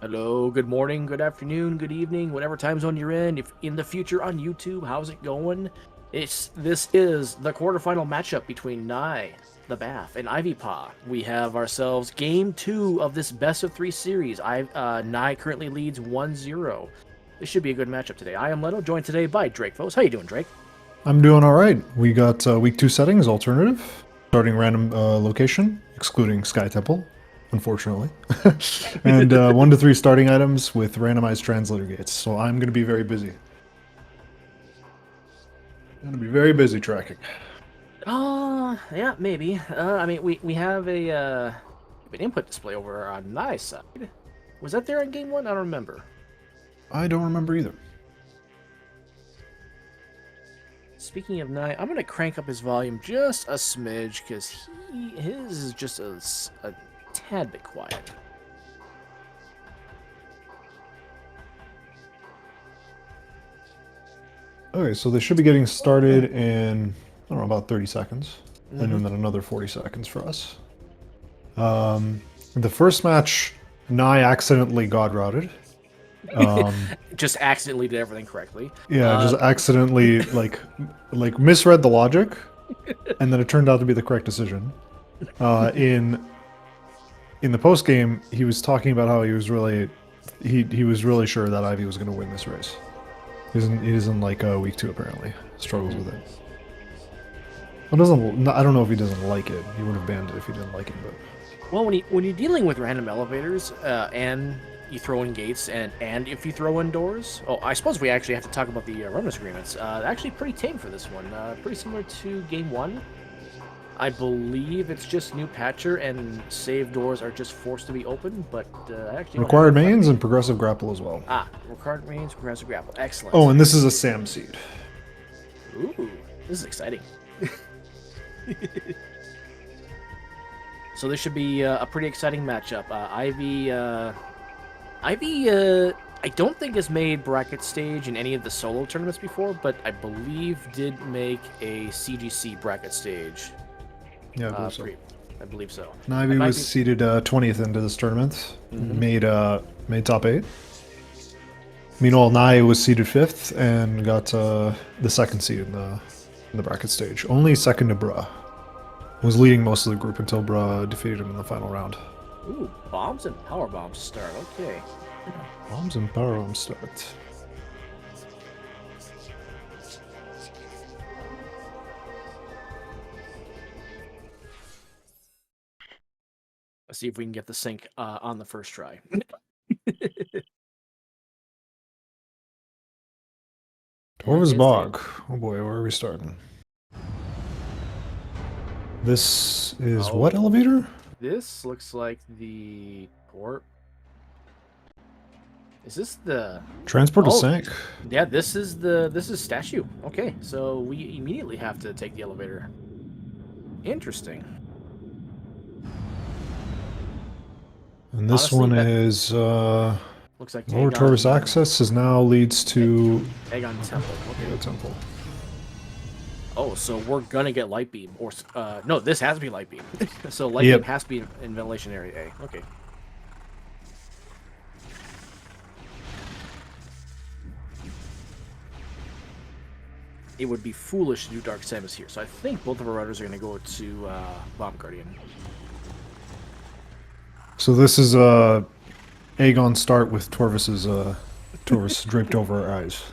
Hello, good morning, good afternoon, good evening, whatever time zone you're in. If in the future on YouTube, how's it going? This is the quarterfinal matchup between Naii, the Bath, and Ivypaw. We have ourselves game 2 of this best of 3 series. Naii currently leads 1-0. This should be a good matchup today. I am Leto, joined today by Drake Foes. How you doing, Drake? I'm doing all right. We got week 2 settings alternative, starting random location, excluding Sky Temple, unfortunately, and 1 to 3 starting items with randomized translator gates. So I'm going to be very busy. I'm going to be very busy tracking. Yeah, maybe. I mean, we have an input display over on Naii side. Was that there in game 1? I don't remember. I don't remember either. Speaking of Naii, I'm gonna crank up his volume just a smidge because his is just a tad bit quiet. Okay, so they should be getting started in, I don't know, about 30 seconds. And then another 40 seconds for us. The first match, Naii accidentally god routed. Just accidentally did everything correctly. Yeah, just accidentally misread the logic, and then it turned out to be the correct decision. In the post game, he was talking about how he was really sure that Ivy was going to win this race. He doesn't like week 2 apparently. Struggles with it. I don't know if he doesn't like it. He would have banned it if he didn't like it. But Well, when you're dealing with random elevators and you throw in gates and if you throw in doors, I suppose we actually have to talk about the bonus agreements. Actually, pretty tame for this one. Pretty similar to game 1. I believe it's just new patcher and save doors are just forced to be open, but actually required mains and progressive grapple as well. Required mains, progressive grapple. Excellent. Oh, and this is a Sam seed. Ooh, this is exciting. So this should be a pretty exciting matchup. Ivy, I don't think has made bracket stage in any of the solo tournaments before, but I believe did make a CGC bracket stage. Yeah, I believe so. I believe so. Naii was seeded 20th into this tournament, made top 8. Meanwhile, Naii was seeded 5th and got the second seed in the bracket stage. Only second to Bruh. Was leading most of the group until Bruh defeated him in the final round. Ooh, bombs and power bombs start. Okay. Bombs and power bombs start. Let's see if we can get the sync on the first try. Torva's Bog. Oh boy, where are we starting? This is what elevator? This looks like the port. Is this the transport to Sank? Yeah, this is statue. Okay, so we immediately have to take the elevator. Interesting. And this one is looks like lower Taurus access is now leads to Aegon Temple. Okay. Aegon Temple. Oh, so we're gonna get light beam, or no, this has to be light beam. So light beam has to be in ventilation area A. Okay. It would be foolish to do Dark Samus here, so I think both of our runners are gonna go to Bomb Guardian. So this is Aegon start with Torvus's Torvus draped over our eyes.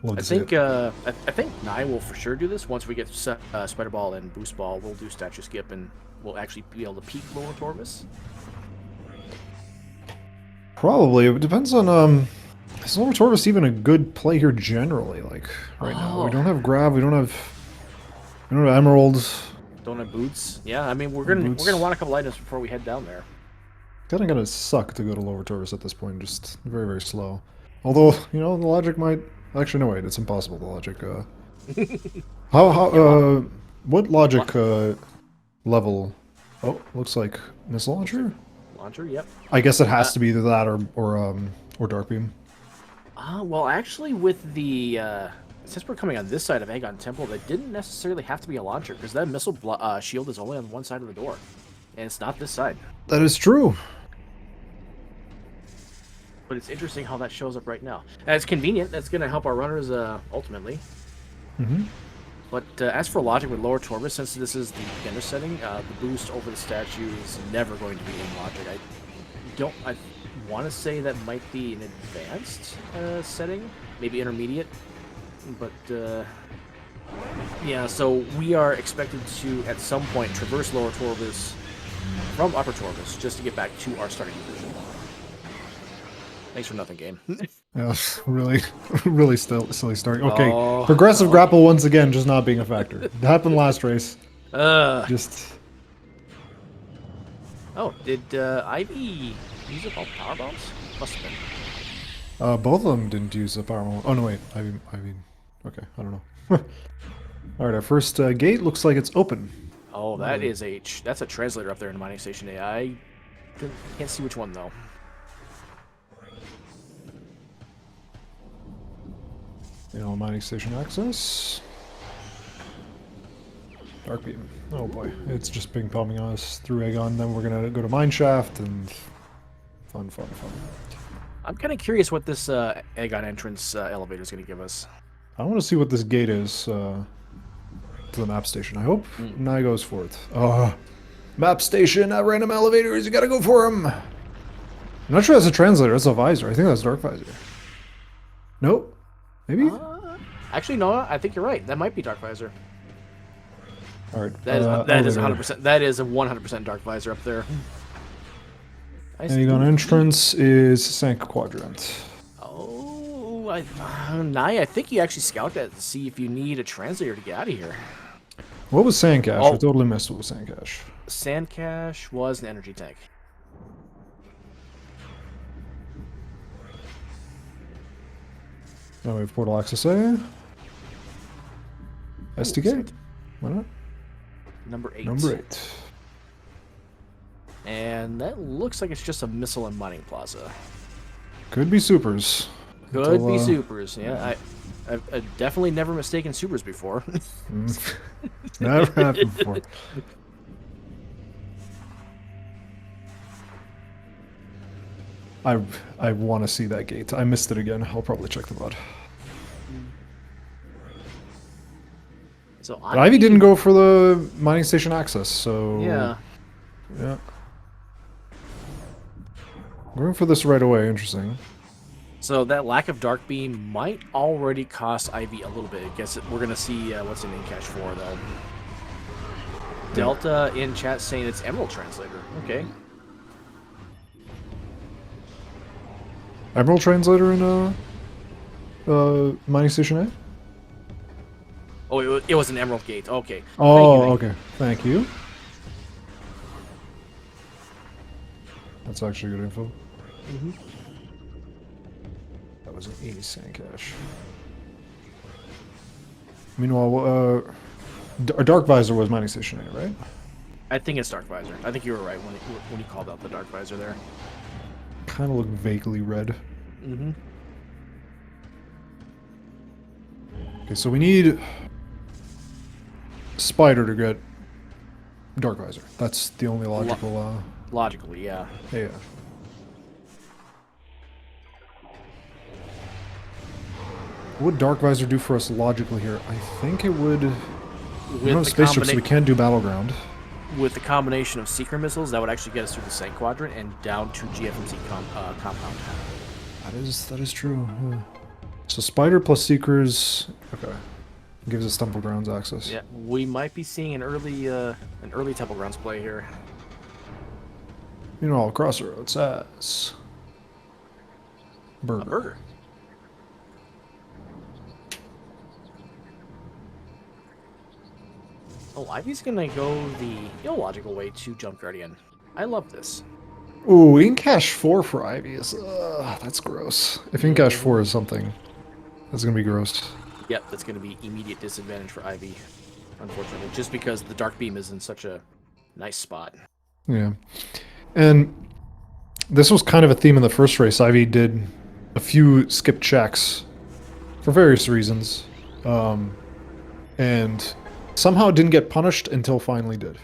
I think Naii will for sure do this once we get Spider Ball and Boost Ball. We'll do Statue Skip and we'll actually be able to peek lower Torvus. Probably. It depends on is lower Torvus even a good play here generally? Like right now, we don't have Grav, we don't have Emeralds. Don't have boots. Yeah, I mean we're gonna want a couple items before we head down there. Kind of gonna suck to go to lower Torvus at this point. Just very, very slow. Although the logic might actually no wait, it's impossible. The logic. What logic level? Oh, looks like missile launcher. Launcher, yep. I guess it has to be either that or Dark Beam. Well, actually, with the since we're coming on this side of Aegon Temple, that didn't necessarily have to be a launcher because that missile shield is only on one side of the door, and it's not this side. That is true. But it's interesting how that shows up right now. And it's convenient. That's going to help our runners ultimately. Mm-hmm. But as for logic with lower Torvus, since this is the beginner setting, the boost over the statue is never going to be in logic. I want to say that might be an advanced setting, maybe intermediate. But yeah, so we are expected to at some point traverse lower Torvus from upper Torvus just to get back to our starting position. Thanks for nothing, game. Yeah, really, really silly starting. Okay, Oh, progressive grapple once again, just not being a factor. It happened last race. Just. Oh, did Ivy use up all power bombs? Must have been. Both of them didn't use the power bomb. Oh no, wait. I mean, okay, I don't know. All right, our first gate looks like it's open. Oh, that is that's a translator up there in the mining station. I can't see which one though. You know, mining station access. Dark beam. Oh boy, it's just ping ponging us through Aegon. Then we're gonna go to mine shaft and fun. I'm kind of curious what this Aegon entrance elevator is going to give us. I want to see what this gate is to the map station. I hope Naii goes for it. Map station at random elevators. You gotta go for him. I'm not sure that's a translator. That's a visor. I think that's Dark Visor. Nope. Maybe? Actually, no. I think you're right. That might be Dark Visor. All right. That is 100%. That is a 100% Dark Visor up there. Aegon entrance is Sank Quadrant. Oh, Naii, I think you actually scout that to see if you need a translator to get out of here. What was Sandcash? Oh. I totally missed what was Sandcash. Sandcash was an energy tank. Now we have portal access A. STK. Why not? Number 8. Number 8. And that looks like it's just a missile and mining plaza. Could be supers. Could be supers. Yeah, I've definitely never mistaken supers before. Never happened before. I want to see that gate. I missed it again. I'll probably check the VOD. So but Ivy didn't go for the mining station access, so yeah. Going for this right away. Interesting. So that lack of dark beam might already cost Ivy a little bit. I guess we're gonna see what's in cache 4 though. Delta in chat saying it's Emerald Translator. Okay. Emerald Translator in mining station A? Oh, it was an Emerald Gate. Okay. Oh, okay. Thank you. That's actually good info. That was an 80 sand cache. Meanwhile, Dark Visor was mining station A, right? I think it's Dark Visor. I think you were right when you called out the Dark Visor there. Kind of look vaguely red. Okay, so we need Spider to get Dark Visor. That's the only logical. Logically, yeah. Yeah. What would Dark Visor do for us logically here? I think it would. We don't have spaceships, so we can't do Battleground. With the combination of Seeker missiles, that would actually get us through the Sank Quadrant and down to GFMC compound. That is true. Yeah. So Spider plus Seekers, okay, gives us Temple Grounds access. Yeah, we might be seeing an early Temple Grounds play here. You know, Crossroads says burger. A burger. Oh, Ivy's gonna go the illogical way to Jump Guardian. I love this. Ooh, Incash 4 for Ivy is that's gross. If Incash 4 is something, that's gonna be gross. Yep, that's gonna be immediate disadvantage for Ivy, unfortunately, just because the Dark Beam is in such a nice spot. Yeah, and this was kind of a theme in the first race. Ivy did a few skip checks for various reasons, and somehow didn't get punished until finally did.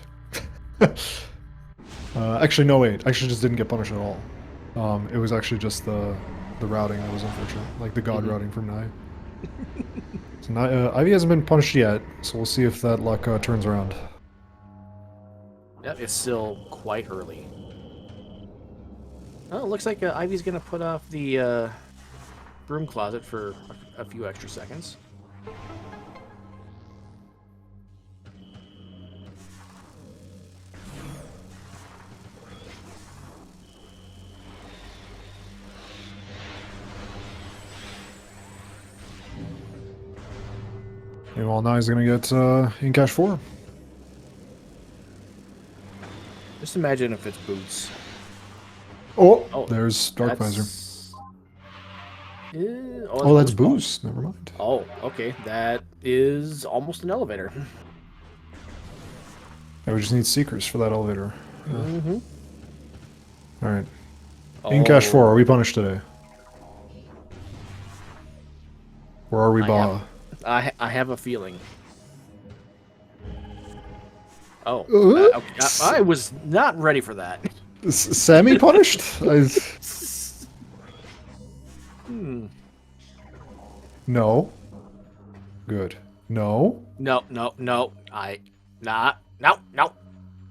Actually, no, wait. Actually, just didn't get punished at all. It was actually just the routing that was unfortunate, like the god routing from Naii. So Ivy hasn't been punished yet, so we'll see if that luck turns around. Yep, it's still quite early. Oh, it looks like Ivy's gonna put off the broom closet for a few extra seconds. Meanwhile, Nai's gonna get in cash 4. Just imagine if it's boots. Oh, there's Dark Visor. Oh, that's boost. Never mind. Oh, okay. That is almost an elevator. Yeah, we just need seekers for that elevator. Mm-hmm. All right. In cash 4. Are we punished today? Or are we Ba? I have a feeling. Oh, okay. I was not ready for that. Semi-punished? No. Good. No. No. No.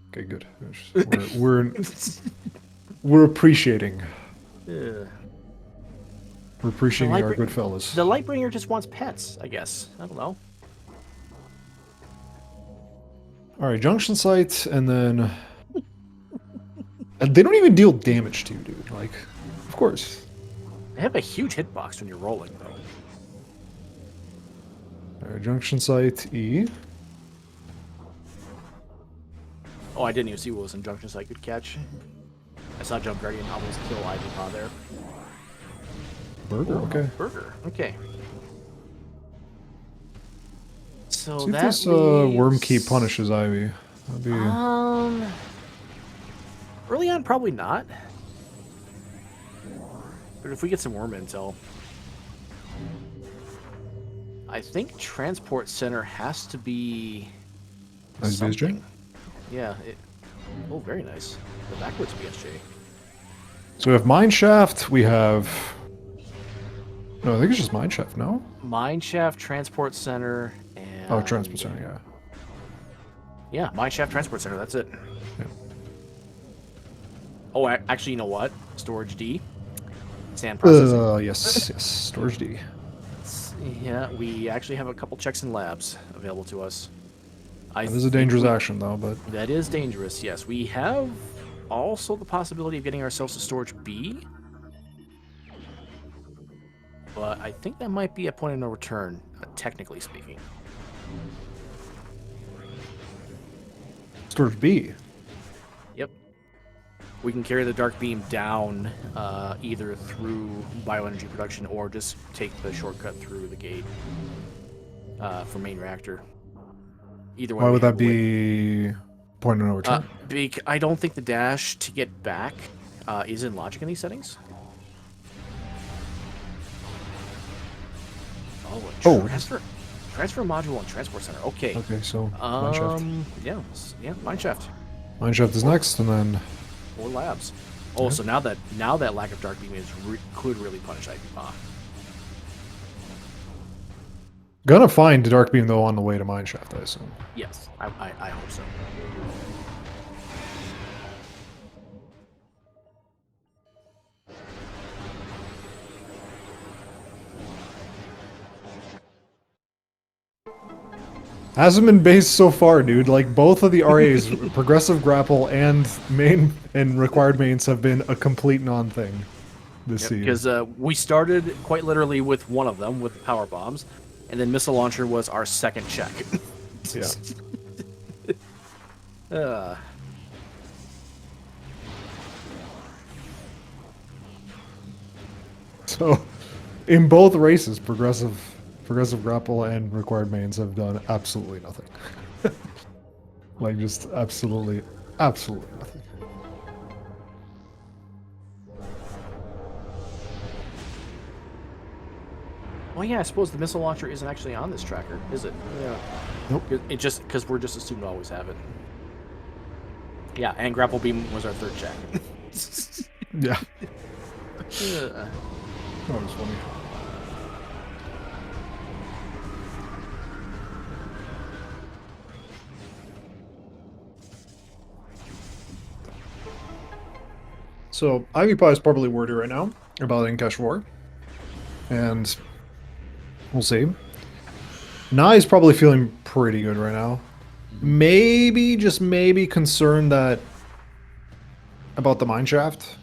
Okay, good. We're appreciating. Yeah. We're appreciating our good fellas. The Lightbringer just wants pets, I guess. I don't know. Alright, junction sites, and then... they don't even deal damage to you, dude. Like, of course. They have a huge hitbox when you're rolling, though. Alright, junction site, E. Oh, I didn't even see what was in junction site. Good catch. I saw Jump Guardian almost kill Ivypaw there. Burger, okay. Burger, okay. So see if that this worm key punishes Ivy. That'd be... early on, probably not. But if we get some worm intel, I think Transport Center has to be nice something. BSJ? Yeah. Oh, very nice. The backwards BSJ. So we have Mineshaft, we have... No, I think it's just Mineshaft, no? Mineshaft, Transport Center, and... Oh, Transport Center, yeah. Yeah, Mineshaft, Transport Center, that's it. Yeah. Oh, actually, you know what? Storage D. Sand processing. Yes, Storage D. Yeah, we actually have a couple checks and labs available to us. That is a dangerous action, though, but... That is dangerous, yes. We have also the possibility of getting ourselves to Storage B. But I think that might be a point of no return, technically speaking. Storage B? Yep. We can carry the Dark Beam down either through bioenergy production or just take the shortcut through the gate for main reactor. Either way. Why would that be point of no return? I don't think the dash to get back is in logic in these settings. Oh, transfer module and transport center. Okay. Okay, so Mineshaft. Yeah, Mineshaft. Mineshaft is next, and then... Or labs. Oh, so now that lack of Dark Beam could really punish Ivypaw. Gonna find Dark Beam, though, on the way to Mineshaft, I assume. Yes, I hope so. Hasn't been based so far, dude. Like, both of the RAs, Progressive Grapple and main and required mains, have been a complete non-thing this season. Because we started quite literally with one of them, with power bombs, and then missile launcher was our second check. Yeah. So, in both races, Progressive Grapple and required mains have done absolutely nothing. Like, just absolutely nothing. Well, yeah, I suppose the missile launcher isn't actually on this tracker, is it? Yeah. Nope. It just because we're just assumed to always have it. Yeah, and grapple beam was our third check. Yeah. Ugh. That was funny. So, Ivypaw is probably worried right now about Inkesh War. And we'll see. Naii is probably feeling pretty good right now. Maybe, just maybe, concerned that about the mineshaft.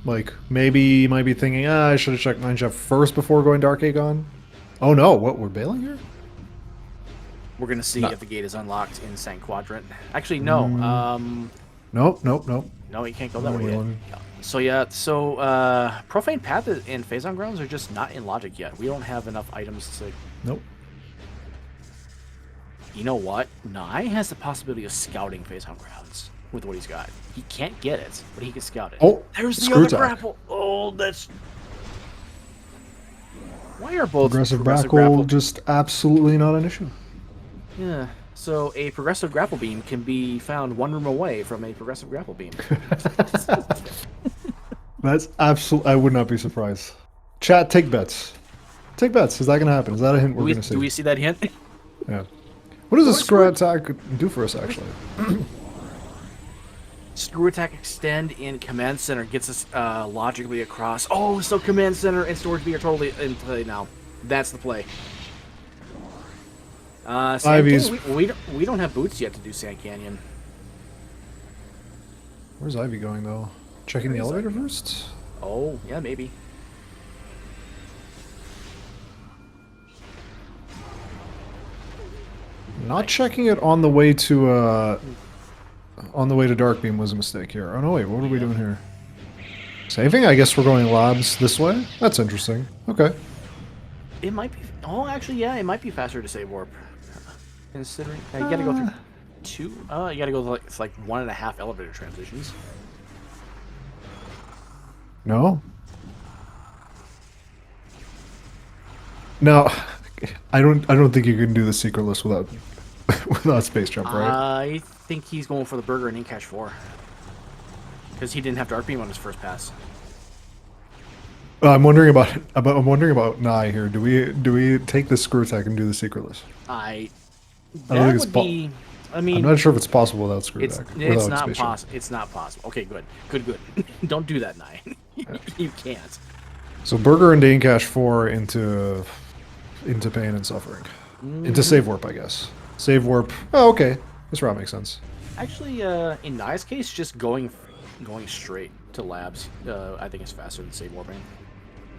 Like, maybe he might be thinking, I should have checked mineshaft first before going Dark Aegon. Oh no, what, we're bailing here? We're gonna see No. if the gate is unlocked in St. Quadrant. Actually, no. Nope. No, you can't go that Oh, way yet. really? So yeah, Profane Path and Phazon Grounds are just not in Logic yet. We don't have enough items to... Nope. You know what? Naii has the possibility of scouting Phazon Grounds with what he's got. He can't get it, but he can scout it. Oh, there's the screw other attack. grapple. Oh, that's... Why are both Progressive grapple just absolutely not an issue. Yeah. So a progressive grapple beam can be found one room away from a progressive grapple beam. That's absolute. I would not be surprised. Chat, take bets. Take bets. Is that going to happen? Is that a hint we're going to see? Do we see that hint? Yeah. What does a screw attack do for us, actually? Screw attack extend in command center gets us logically across. Oh, so command center and storage B are totally in play now. That's the play. Ivy's... we don't have boots yet to do Sand Canyon. Where's Ivy going, though? Checking the elevator first? Oh, yeah, maybe. Not checking it on the way to Darkbeam was a mistake here. Oh no, wait, what are we doing here? Saving? I guess we're going labs this way? That's interesting. Okay. It might be... Oh, actually, yeah, it might be faster to save warp. Considering... you gotta go through two... you gotta go through it's like 1.5 elevator transitions. No? No. I don't think you can do the secretless without without space jump, right? I think he's going for the burger in Incash 4. Because he didn't have Dark Beam on his first pass. I'm wondering about Naii here. Do we take the screw attack and do the secretless? I don't think it's be... I mean, I'm not sure if it's possible without screw attack. It's not possible. It's not possible. Okay, good. Don't do that, Naii. You can't. So burger into Incash 4 into pain and suffering. Into save warp, I guess. Save warp. Oh, okay. This route makes sense. Actually, in Nai's case, just going straight to labs, I think is faster than save warping.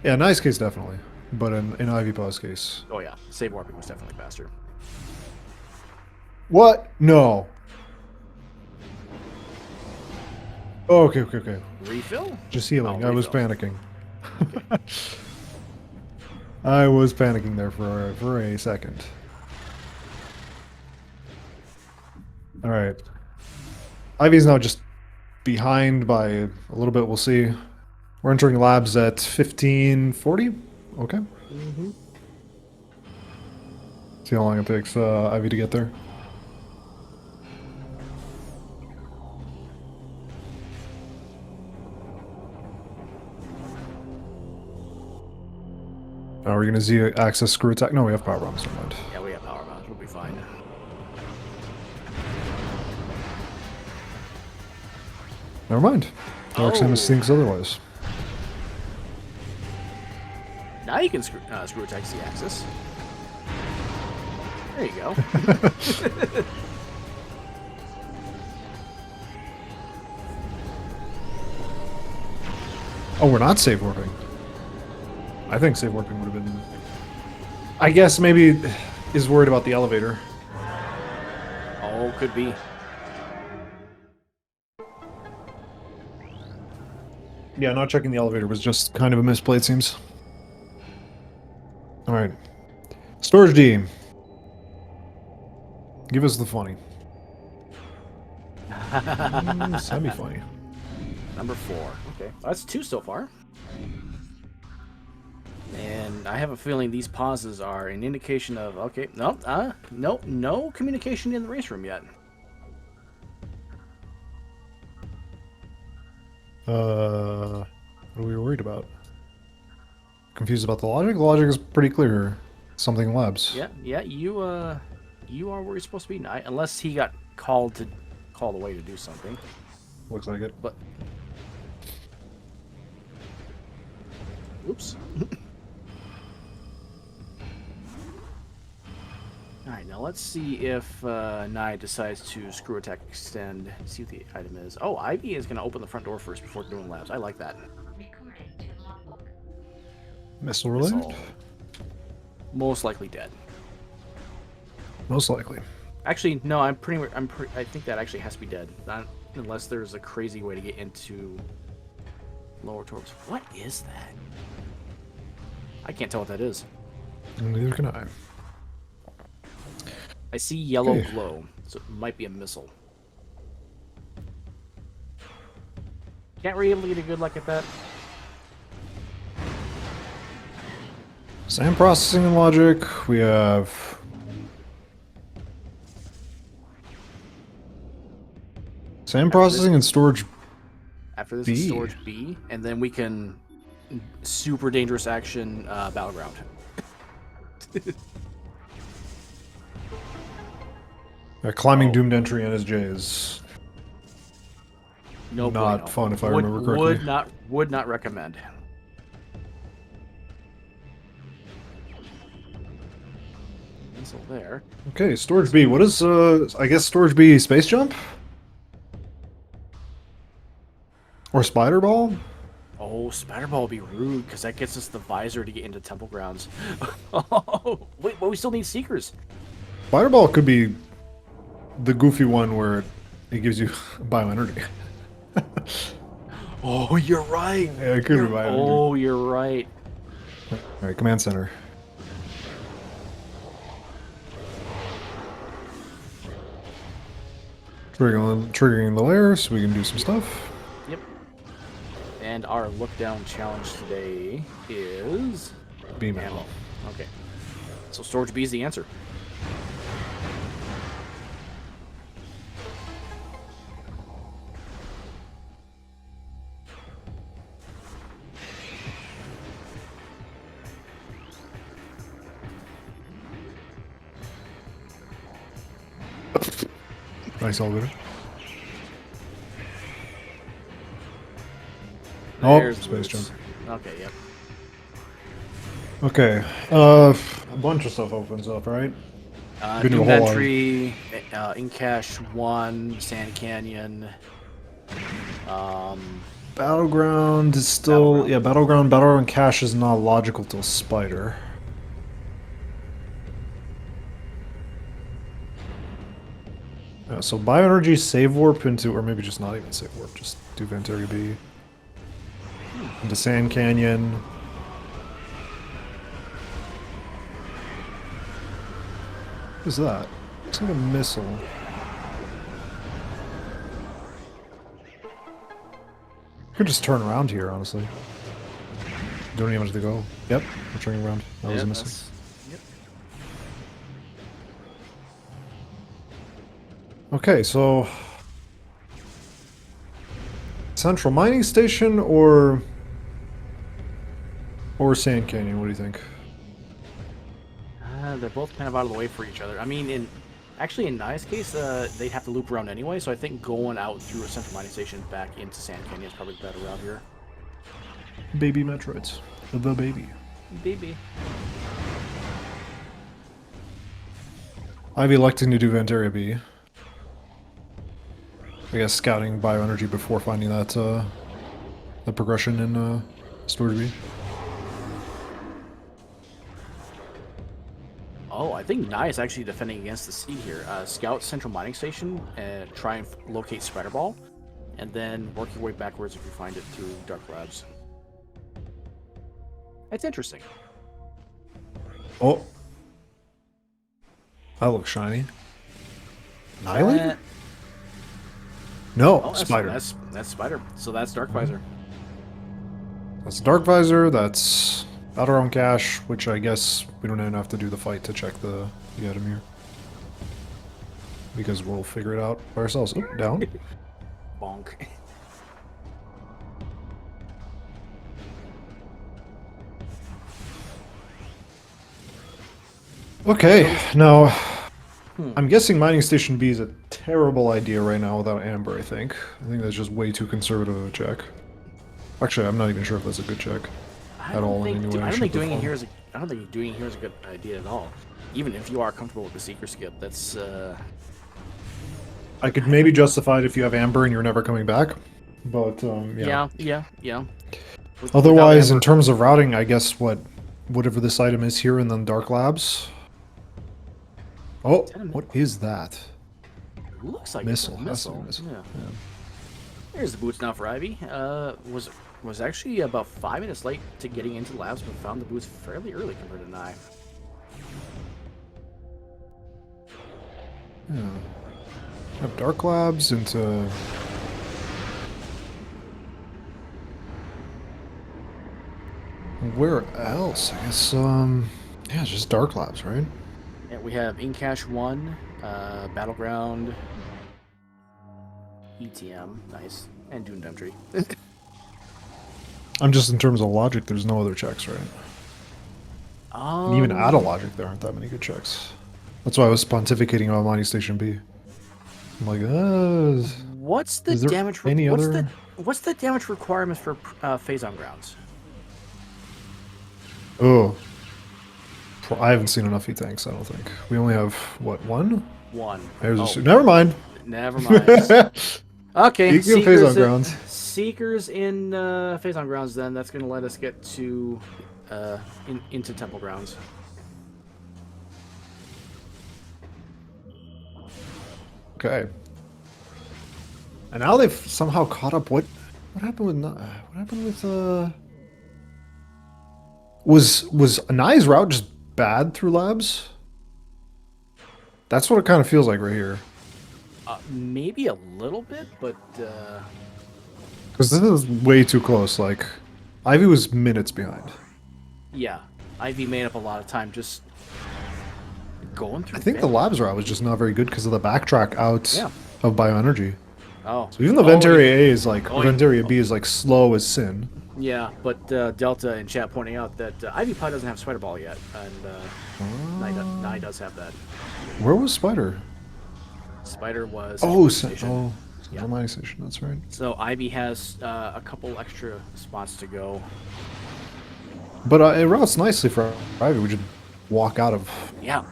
Yeah, Nai's case definitely, but in Ivypaw's case. Oh yeah, save warping was definitely faster. What? No. Oh, okay. Refill? Just healing. Oh, I was panicking. I was panicking there for a second. All right. Ivy's now just behind by a little bit. We'll see. We're entering labs at 1540. Okay. See how long it takes Ivy to get there. Are we going to see access screw attack? No, we have power bombs. Never mind. Yeah, we have power bombs. We'll be fine. Never mind. Darksamus thinks otherwise. Now you can screw attack the axis. There you go. Oh, we're not save warping. I think save warping would have been... I guess maybe is worried about the elevator. Oh, could be. Yeah, not checking the elevator was just kind of a misplay, it seems. Alright. Storage D. Give us the funny. Semi-funny. Number 4. Okay. That's 2 so far. And I have a feeling these pauses are an indication of, okay, no communication in the race room yet. What are we confused about the logic. The logic is pretty clear. Something labs. Yeah, you are where you're supposed to be, Naii, unless he got called away to do something. Looks like it. But oops. Alright, now let's see if Naii decides to screw attack extend. See what the item is. Oh, Ivy is going to open the front door first before doing labs. I like that. Missile related? Missile. Most likely dead. Most likely. Actually, no. I think that actually has to be dead, not unless there's a crazy way to get into lower torps. What is that? I can't tell what that is. Neither can I. I see yellow Okay. glow, so it might be a missile. Can't really get a good look at that. Same processing and logic. We have same processing and storage. After this B. is storage B, and then we can super dangerous action battleground. Climbing doomed entry NSJ is No not bueno. fun if I remember correctly. Would not recommend. Missile there. Okay, storage B. What is I guess storage B space jump? Or spider ball? Oh, Spider Ball would be rude because that gets us the visor to get into Temple Grounds. Oh, wait, but we still need Seekers. Spider ball could be the goofy one where it gives you bioenergy. Oh, you're right. Yeah, it could be bioenergy. Oh, you're right. Alright, command center. Triggering the layer so we can do some stuff. Yep. And our look down challenge today is Beam ammo. ammo. Okay. So storage B is the answer. Nice elevator. Oh, There's space Roots. jump. Okay, yep. Okay. A bunch of stuff opens up, right? Been to a Doom whole lot. Entry, Incash 1, Sand Canyon. Battleground is still Battleground. Battleground cache is not logical till Spider. So bioenergy save warp into, or maybe just not even save warp, just do Venturi B. Into Sand Canyon. What is that? Looks like a missile. Could just turn around here, honestly. Don't even have to go. Yep, we're turning around. That was a missile. Yep. Okay, so Central Mining Station or Sand Canyon? What do you think? They're both kind of out of the way for each other. I mean, in Nai's case, they'd have to loop around anyway, so I think going out through a central mining station back into Sand Canyon is probably the better route here. Baby Metroids, the baby. Baby. Ivy electing to do Vantaria B. I guess scouting bioenergy before finding that the progression in storage B. Oh, I think Naii is actually defending against the seed here. Scout Central Mining Station and try and locate Spider Ball, and then work your way backwards if you find it through Dark Labs. It's interesting. Oh. That looks shiny. Annihilate? No, Oh, Spider. That's Spider. So that's Dark Visor. That's Dark Visor, that's Battleground Cache, which I guess we don't even have to do the fight to check the item here. Because we'll figure it out by ourselves. Oop, down. Okay, now Hmm. I'm guessing mining station B is a terrible idea right now without Amber. I think that's just way too conservative of a check. Actually, I'm not even sure if that's a good check I at don't all in think any way. I don't think shape, or doing it form. here is I don't think doing it here is a good idea at all. Even if you are comfortable with the seeker skip, that's I could maybe justify it if you have Amber and you're never coming back, but yeah. yeah. Without Otherwise, in Amber, terms of routing, I guess whatever this item is here, and then Dark Labs. Oh, what is that? looks like Missile. it's a Has to be missile. missile. Yeah. Yeah. Here's the boots now for Ivy. Was actually about 5 minutes late to getting into the labs, but found the boots fairly early compared to Naii. Yeah. Have Dark Labs into. Where else? I guess, yeah, it's just Dark Labs, right? Yeah, we have Incash 1, Battleground, ETM, nice, and Dune Tree. I'm just in terms of logic, there's no other checks, right? And even out of logic, there aren't that many good checks. That's why I was pontificating about Mining Station B. I'm like, What's the is there damage? any other? What's the damage requirements for phase on grounds? Oh, I haven't seen enough E-tanks, I don't think. We only have, what, one? 1. There's never mind. Never mind. Okay, Speaking of phase on Seekers, grounds. Seekers in phase on grounds. Then that's going to let us get to into temple grounds. Okay. And now they've somehow caught up. What happened with what happened with was Nai's route just bad through labs? That's what it kind of feels like right here. Maybe a little bit, but Because this is way too close. Like, Ivy was minutes behind. yeah, Ivy made up a lot of time just going through. I think the labs route was just not very good because of the backtrack out of bioenergy. Oh, So even though Ventaria A is like, Ventaria B is like slow as sin. yeah, but Delta in chat pointing out that Ivypaw doesn't have Spider Ball yet, and Naii does have that. Where was Spider? Spider was Central Mining Station, that's right. So Ivy has a couple extra spots to go. But it routes nicely for Ivy. We just walk out of. Yeah.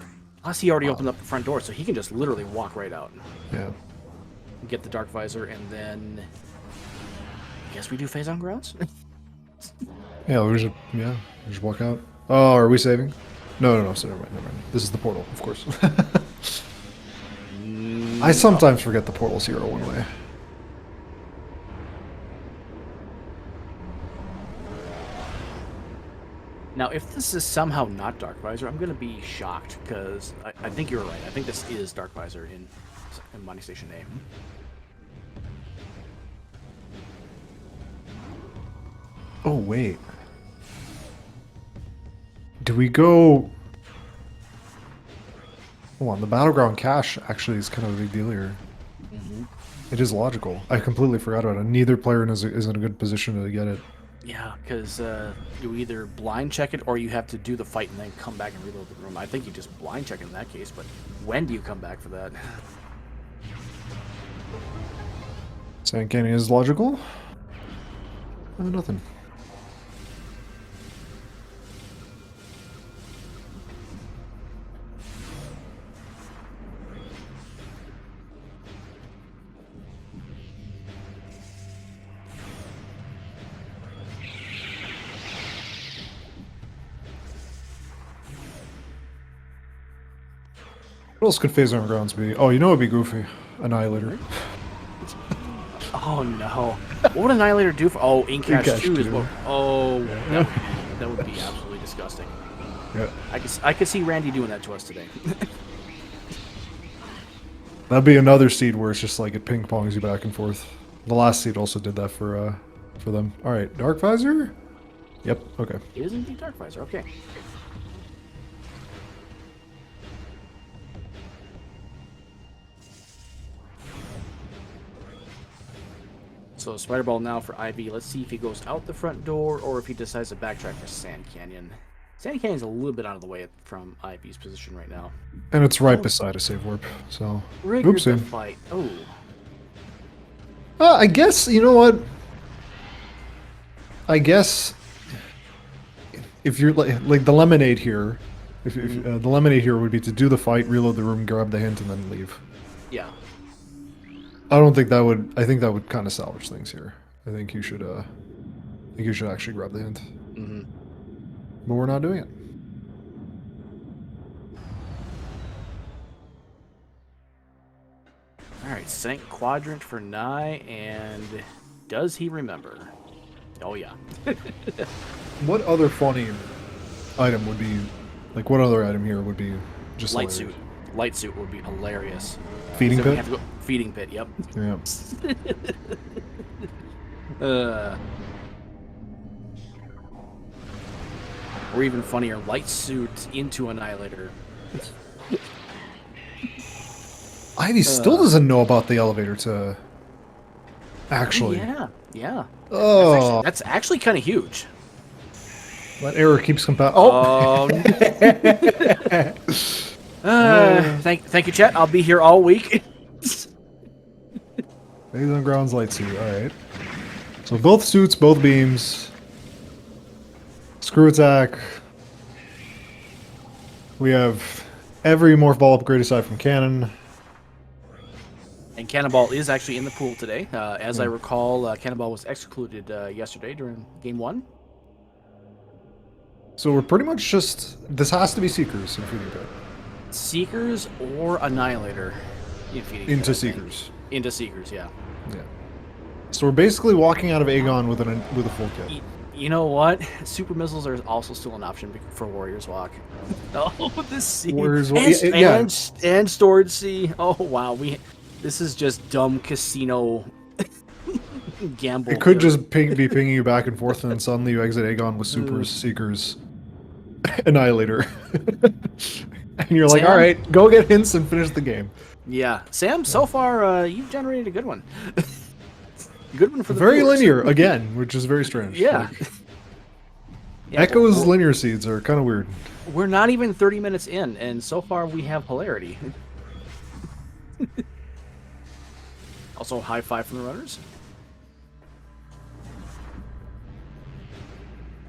Plus he already opened up the front door, so he can just literally walk right out. Yeah. Get the Dark Visor, and then I guess we do phase on grounds. Yeah, we just walk out. Oh, are we saving? No. So never mind. This is the portal, of course. I sometimes forget the portal's here one way. Now, if this is somehow not Dark Visor, I'm going to be shocked, because I think you're right. I think this is Dark Visor in Mining Station A. Oh, wait. Do we go... Hold on, the Battleground cache actually is kind of a big deal here. It is logical. I completely forgot about it. Neither player is in a good position to get it. Yeah, because you either blind check it or you have to do the fight and then come back and reload the room. I think you just blind check it in that case, but when do you come back for that? Sand Canyon is logical? Nothing. What else could phase on grounds be? Oh, you know it'd be goofy. Annihilator. Oh no. What would Annihilator do for... Oh, Incash 2 is what... Oh, that would be absolutely disgusting. Yeah. I could see Randy doing that to us today. That'd be another seed where it's just like it ping pongs you back and forth. The last seed also did that for them. All right, Dark Visor. Yep. Okay. It is indeed Dark Visor. Okay. So Spider Ball now for Ivy. Let's see if he goes out the front door or if he decides to backtrack for Sand Canyon. Sandy Canyon's a little bit out of the way from Ivy's position right now. And it's right beside a save warp, so... Riggered the Oopsie. fight. Oh. I guess, you know what? I guess... If you're like the lemonade here... If the lemonade here would be to do the fight, reload the room, grab the hint, and then leave. Yeah. I don't think that would... I think that would kind of salvage things here. I think you should, actually grab the hint. Mm-hmm. But we're not doing it. Alright, Sank Quadrant for Naii, and does he remember? Oh, yeah. What other funny item would be... Like, what other item here would be just Light hilarious? suit. Light suit would be hilarious. Feeding So we pit? have to go, feeding pit, yep. Yeah. Or even funnier, light suit into Annihilator. Ivy still doesn't know about the elevator to... Actually. Yeah. Oh. That's actually kind of huge. That error keeps compounding. Oh. Thank you, chat. I'll be here all week. Phase on grounds light suit. Alright. So both suits, both beams. Screw attack. We have every morph ball upgrade aside from cannon. And Cannonball is actually in the pool today. As I recall, Cannonball was excluded yesterday during Game 1. So we're pretty much just... This has to be Seekers in Feeding Pit. Seekers or Annihilator in Feeding Pit, Into I think. Seekers. Into Seekers, yeah. Yeah. So we're basically walking out of Aegon with a full kit. You know what? Super missiles are also still an option for Warriors Walk. Oh, this sea. Warriors and, Walk, yeah. and Storage Sea. Oh, wow. This is just dumb casino gamble. It could here. just be pinging you back and forth, and then suddenly you exit Aegon with Supers, Seekers, Annihilator. And you're like, Sam? alright, go get hints and finish the game. Yeah. Sam, so far, you've generated a good one. Good one for the Very viewers. linear, again, which is very strange. Yeah. Like, Yeah, Echo's we're- linear seeds are kind of weird. We're not even 30 minutes in, and so far we have hilarity. Also, high five from the runners.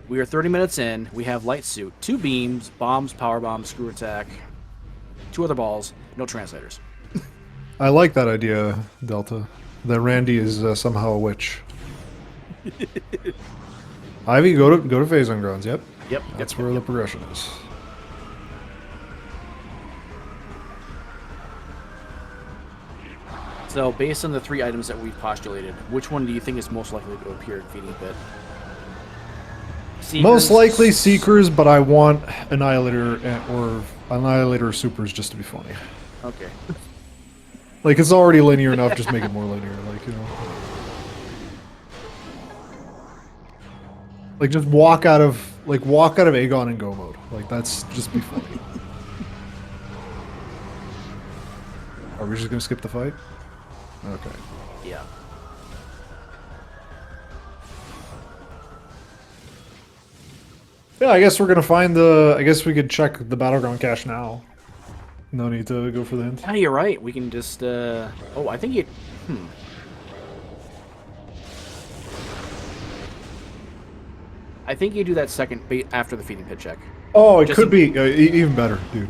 We are 30 minutes in. We have light suit, 2 beams, bombs, power bomb, screw attack, 2 other balls, no translators. I like that idea, Delta. That Randy is somehow a witch. Ivy, go to Phase on grounds. Yep. Yep. That's where the progression is. So, based on the 3 items that we've postulated, which one do you think is most likely to appear in Feeding Pit? Seekers? Most likely Seekers, but I want Annihilator or Annihilator Supers just to be funny. Okay. Like, it's already linear enough, just make it more linear, like, you know. Like, just walk out of Aegon and go mode. Like, that's just be funny. Are we just gonna skip the fight? Okay. Yeah. Yeah, I guess we're gonna find the... I guess we could check the Battleground cache now. No need to go for the hint. Yeah, you're right. We can just, Oh, I think you... I think you do that second after the Feeding Pit check. Oh, it Just could be even better, dude.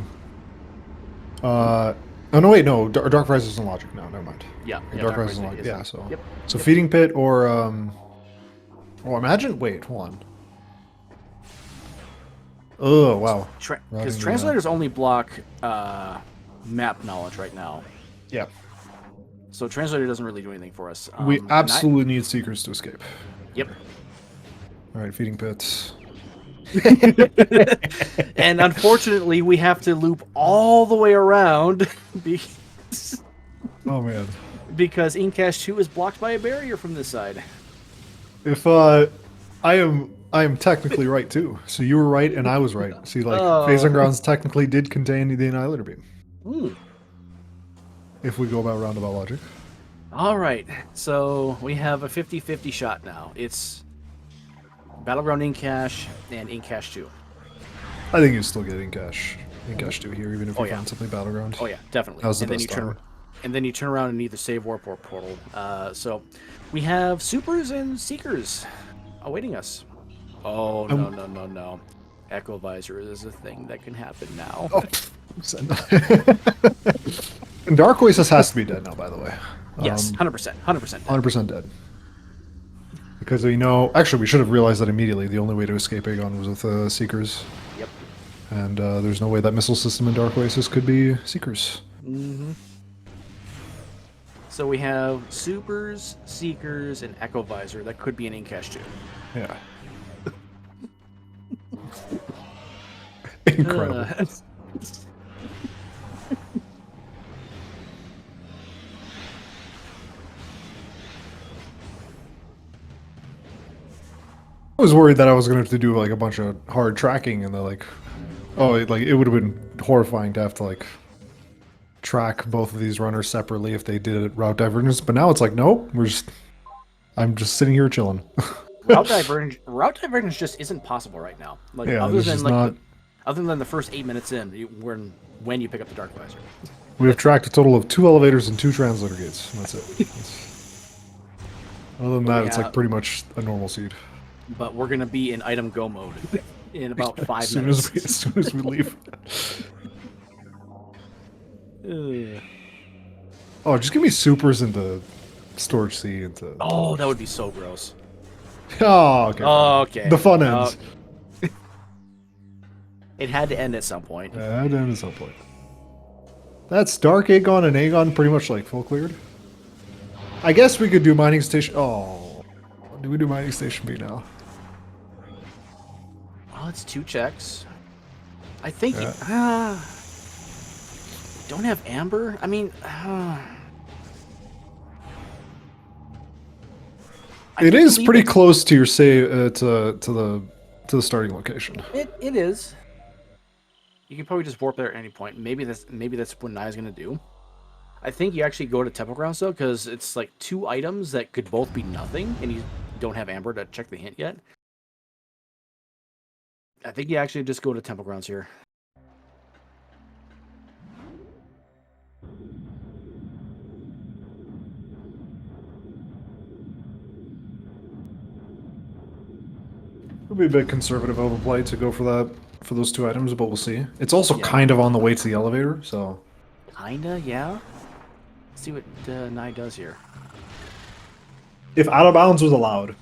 Oh no, wait, no. Dark Rises and Logic. No, never mind. Yeah. Dark Rises and Rising Logic. is- Yeah, so Yep. so Feeding Pit or Oh, imagine. Wait, hold on. Oh wow. Because Routing, translators only block map knowledge right now, Yeah. so translator doesn't really do anything for us. We and absolutely need Seekers to escape. Yep. All right, Feeding Pits. And unfortunately, we have to loop all the way around Oh man. because Incash 2 is blocked by a barrier from this side. If I am technically right too. So you were right and I was right. See, like Phase on Grounds technically did contain the Annihilator Beam. If we go about roundabout logic. All right, so we have a 50-50 shot now. It's Battleground Incash and Incash 2. I think you still get in cash 2 here, even if you yeah. find something battleground. Oh yeah, definitely. That was the And then best time. you turn around and either save warp or portal. So we have supers and seekers awaiting us. Oh no no no no! Echo visor is a thing that can happen now. Oh, and Dark Oasis has to be dead now, by the way. Yes, 100%, 100%. 100% dead. Because actually, we should have realized that immediately. The only way to escape Aegon was with Seekers. Yep. And there's no way that missile system in Dark Oasis could be Seekers. So we have supers, seekers, and echo visor. That could be an Incash too. Yeah. Incredible. I was worried that I was going to have to do like a bunch of hard tracking, and it would have been horrifying to have to like track both of these runners separately if they did route divergence. But now it's like, nope, I'm just sitting here chilling. Route divergence just isn't possible right now. Like Yeah, other than the first 8 minutes in, when you pick up the dark visor. We have tracked a total of 2 elevators and 2 translator gates. And that's it. Other than that, it's like pretty much a normal seed. But we're gonna be in item go mode in about 5 as minutes. As soon as we leave. Oh, just give me supers into storage C into. Oh, that would be so gross. Oh, okay. Oh, okay. The fun ends. It had to end at some point. Yeah, it had to end at some point. That's Dark Aegon and Aegon pretty much like full cleared. I guess we could do mining station. Oh, do we do mining station B now? Oh, it's 2 checks. I think don't have amber. I mean, it is pretty close to your save to the starting location. It is. You can probably just warp there at any point. Maybe that's what Nai's gonna do. I think you actually go to Temple Grounds though, because it's like 2 items that could both be nothing, and you don't have amber to check the hint yet. I think you actually just go to Temple Grounds here. It would be a bit conservative overplay to go for those 2 items, but we'll see. It's also kind of on the way to the elevator, so. Kinda, yeah. Let's see what Naii does here. If out of bounds was allowed.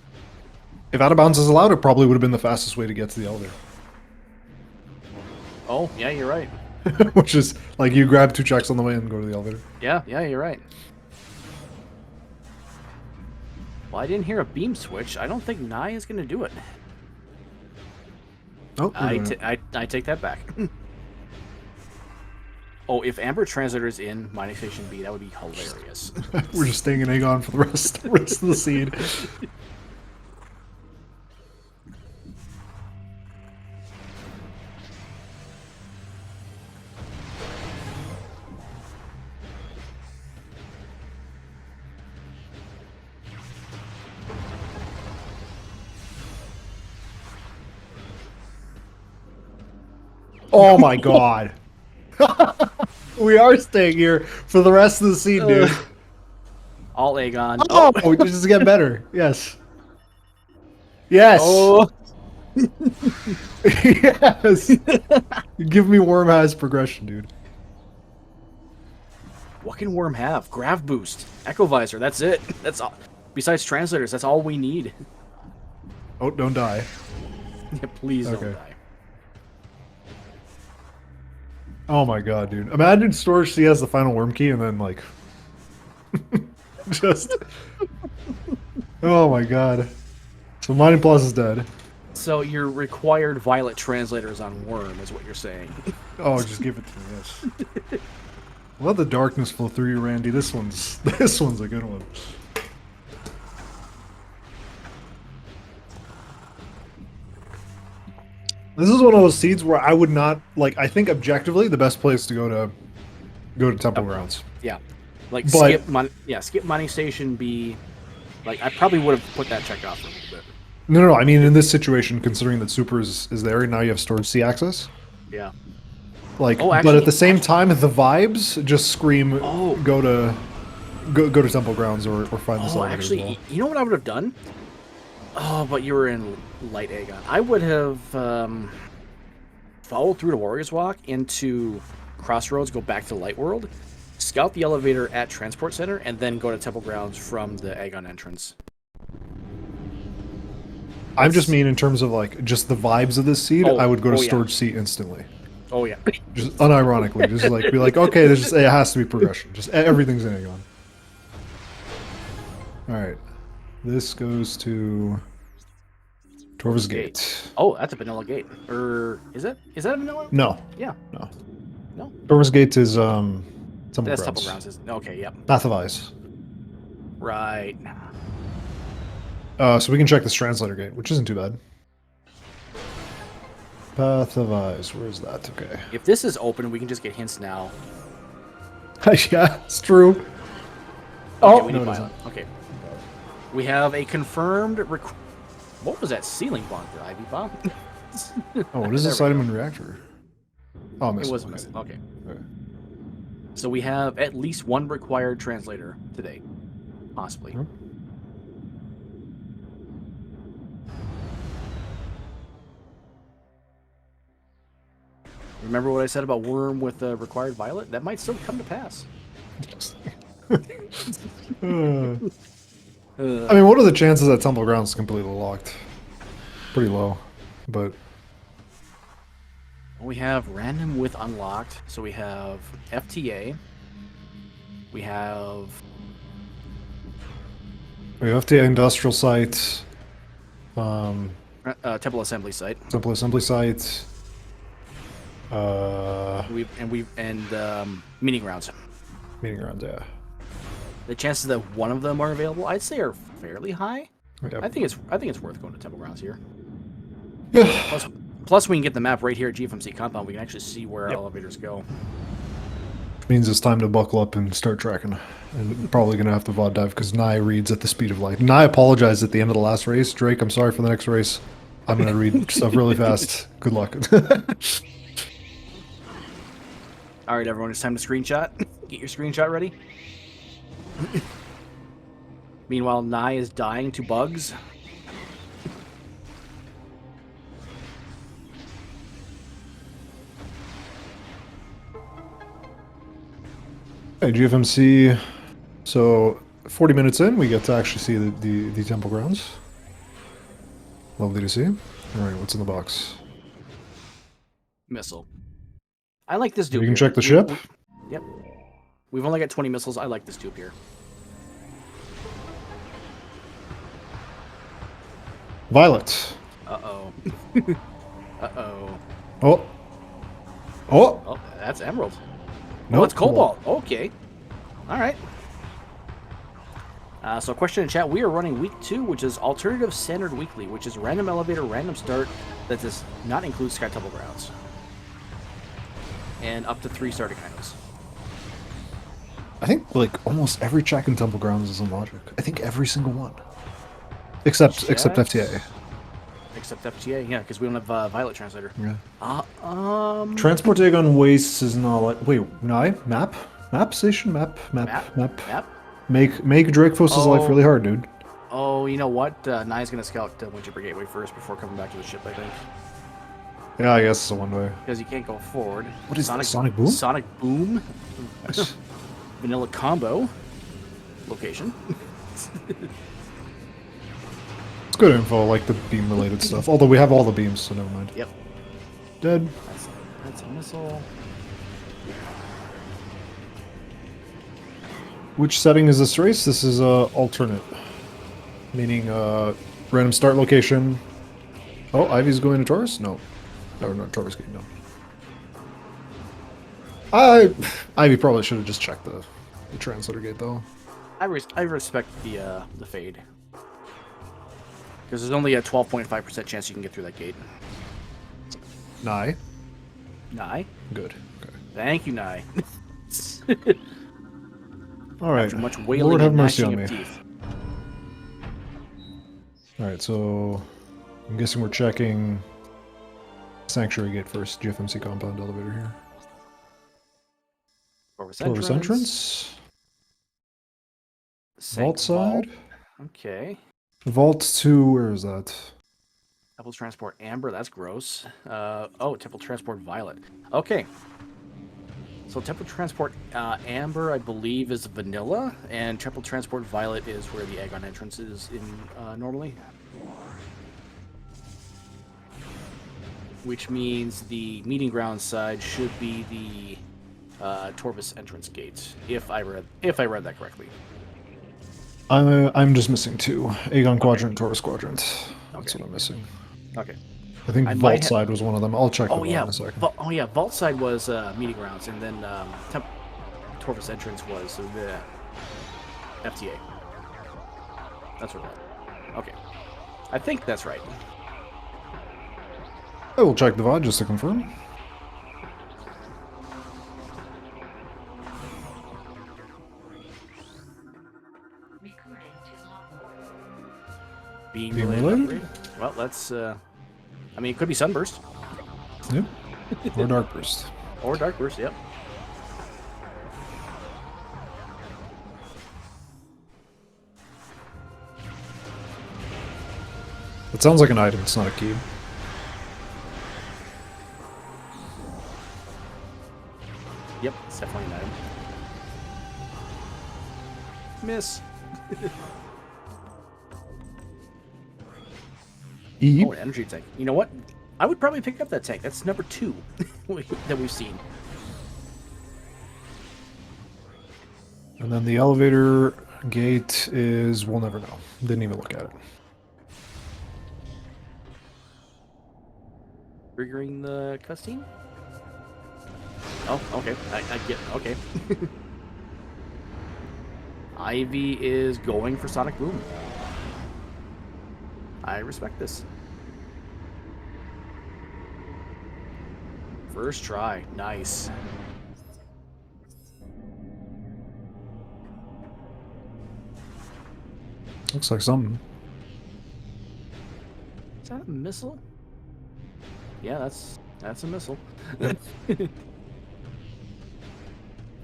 If out of bounds is allowed, it probably would have been the fastest way to get to the elevator. Oh, yeah, you're right. Which is, like, you grab 2 checks on the way and go to the elevator. Yeah, you're right. Well, I didn't hear a beam switch. I don't think Naii is going to do it. Oh, I take that back. Oh, if Amber Translator is in Mining Station B, that would be hilarious. We're just staying in Aegon for the rest of the seed. Oh my god. We are staying here for the rest of the scene, dude. All Aegon. Oh, this is getting better. Yes. Yes. Oh. Yes. Give me Worm has progression, dude. What can Worm have? Grav boost, Echo Visor. That's it. That's all. Besides translators, that's all we need. Oh, don't die. Yeah, please don't die. Oh my god, dude. Imagine Storage C has the final worm key and then, like... just... Oh my god. So Mining Plus is dead. So your required Violet translators on Worm is what you're saying. Oh, just give it to me, yes. Let the darkness flow through you, Randy. This one's a good one. This is one of those seeds where I would not like. I think objectively, the best place to go to Temple Grounds. Yeah, like skip Mining Station B. Like I probably would have put that check off for a little bit. No. I mean, in this situation, considering that Super is there, and now you have Storage C access. Yeah. Like, Oh, but actually- at the same time, the vibes just scream Oh. go to Temple Grounds or find this Oh, elevator actually, as well. you know what I would have done? Oh, but you were in Light Aegon. I would have followed through to Warriors Walk into Crossroads, go back to Light World, scout the elevator at Transport Center, and then go to Temple Grounds from the Aegon entrance. I just mean in terms of like just the vibes of this seed, I would go to Storage Seat instantly. Oh yeah. Just unironically, just like be like, okay, there's just it has to be progression. Just everything's in Aegon. All right, this goes to Torva's Gate. Oh, that's a vanilla gate. Or is it? Is that a vanilla? No, Yeah. no. Torva's Gate is Temple That's Grounds. Temple Grounds. Okay, yep. Path of Ice. Right. So we can check this translator gate, which isn't too bad. Path of Eyes, where is that? Okay. If this is open, we can just get hints now. Yeah, it's true. Okay, Oh, we no, need it Violet. isn't. Okay. We have a confirmed what was that ceiling bond for Ivypaw? Oh, what is this item in reactor? Oh, missile. It was a missile. Okay. So we have at least one required translator today. Possibly. Hmm. Remember what I said about Worm with the required Violet? That might still come to pass. I mean, what are the chances that Temple Grounds is completely locked? Pretty low, but We have random with unlocked. So we have FTA. We have FTA industrial site, Temple Assembly Site. Temple assembly site. Meeting grounds. Meeting grounds, yeah. The chances that one of them are available, I'd say, are fairly high. Yep. I think it's worth going to Temple Grounds here. Yeah. Plus, we can get the map right here at GFMC compound. We can actually see where our elevators go. Means it's time to buckle up and start tracking. And probably gonna have to VOD dive because Naii reads at the speed of light. Naii apologized at the end of the last race. Drake, I'm sorry for the next race. I'm gonna read stuff really fast. Good luck. All right, everyone, it's time to screenshot. Get your screenshot ready. Meanwhile, Naii is dying to bugs. Hey, GFMC. So 40 minutes in, we get to actually see the Temple Grounds. Lovely to see. All right, what's in the box? Missile. I like this dupe. You can here. check the ship. Yep. We've only got 20 missiles. I like this dupe here. Violet. Uh-oh. Uh-oh. Oh. Oh. Oh, that's Emerald. No, Oh, it's Cobalt. Okay. All right. So question in chat, we are running week 2, which is Alternative Standard Weekly, which is random elevator, random start that does not include Sky Temple Grounds. And up to 3 starter kinds. I think like almost every check in Temple Grounds is in logic. I think every single one. Except FTA. Except FTA, yeah, because we don't have Violet Translator. Yeah. Transport Aegon Wastes is not like wait, Naii? Map station? Map. Make Drakefoss's life really hard, dude. Oh, you know what? Nai's gonna scout Winter Gateway first before coming back to the ship, I think. Yeah, I guess it's a one way. Because you can't go forward. What is Sonic Boom? Sonic Boom. Nice. Vanilla Combo. Location. It's good info, I like the beam related stuff. Although we have all the beams, so never mind. Yep. Dead. That's a missile. Which setting is this race? This is alternate. Meaning random start location. Oh, Ivy's going to Taurus? No. No, not Taurus Gate, no. Ivy probably should have just checked the translator gate though. I respect the fade. Because there's only a 12.5% chance you can get through that gate. Naii. Naii? Good. Okay. Thank you, Naii. All right. After much wailing Lord have and mercy gnashing on me. of teeth. All right, so I'm guessing we're checking Sanctuary Gate first. GFMC compound elevator here. Torvus Torvus entrance. Vault Vault. side. Okay. Vault to, where is that? Temple Transport Amber, that's gross. Oh, Temple Transport Violet. Okay. So Temple Transport Amber, I believe, is vanilla, and Temple Transport Violet is where the Agon entrance is in normally. Which means the meeting ground side should be the Torvus entrance gate, if I read that correctly. I'm just missing 2. Aegon Quadrant, Torvus Quadrant. That's what I'm missing. Okay. I think Vault side was one of them. I'll check the Vault in a second. Vault side was meeting grounds, and then Torvus entrance was the FTA. That's what it was. Okay. I think that's right. I will check the VOD just to confirm. Being related? Well, that's... I mean, it could be Sunburst. Yep. Or Darkburst. Or Darkburst, yep. It sounds like an item, it's not a key. Yep, it's definitely an item. Miss. E. Oh, an energy tank. You know what? I would probably pick up that tank. That's number 2 that we've seen. And then the elevator gate is, we'll never know. Didn't even look at it. Triggering the cutscene? Oh, okay. I get it. Okay. Ivy is going for Sonic Boom. I respect this. First try. Nice. Looks like something. Is that a missile? Yeah, that's a missile. We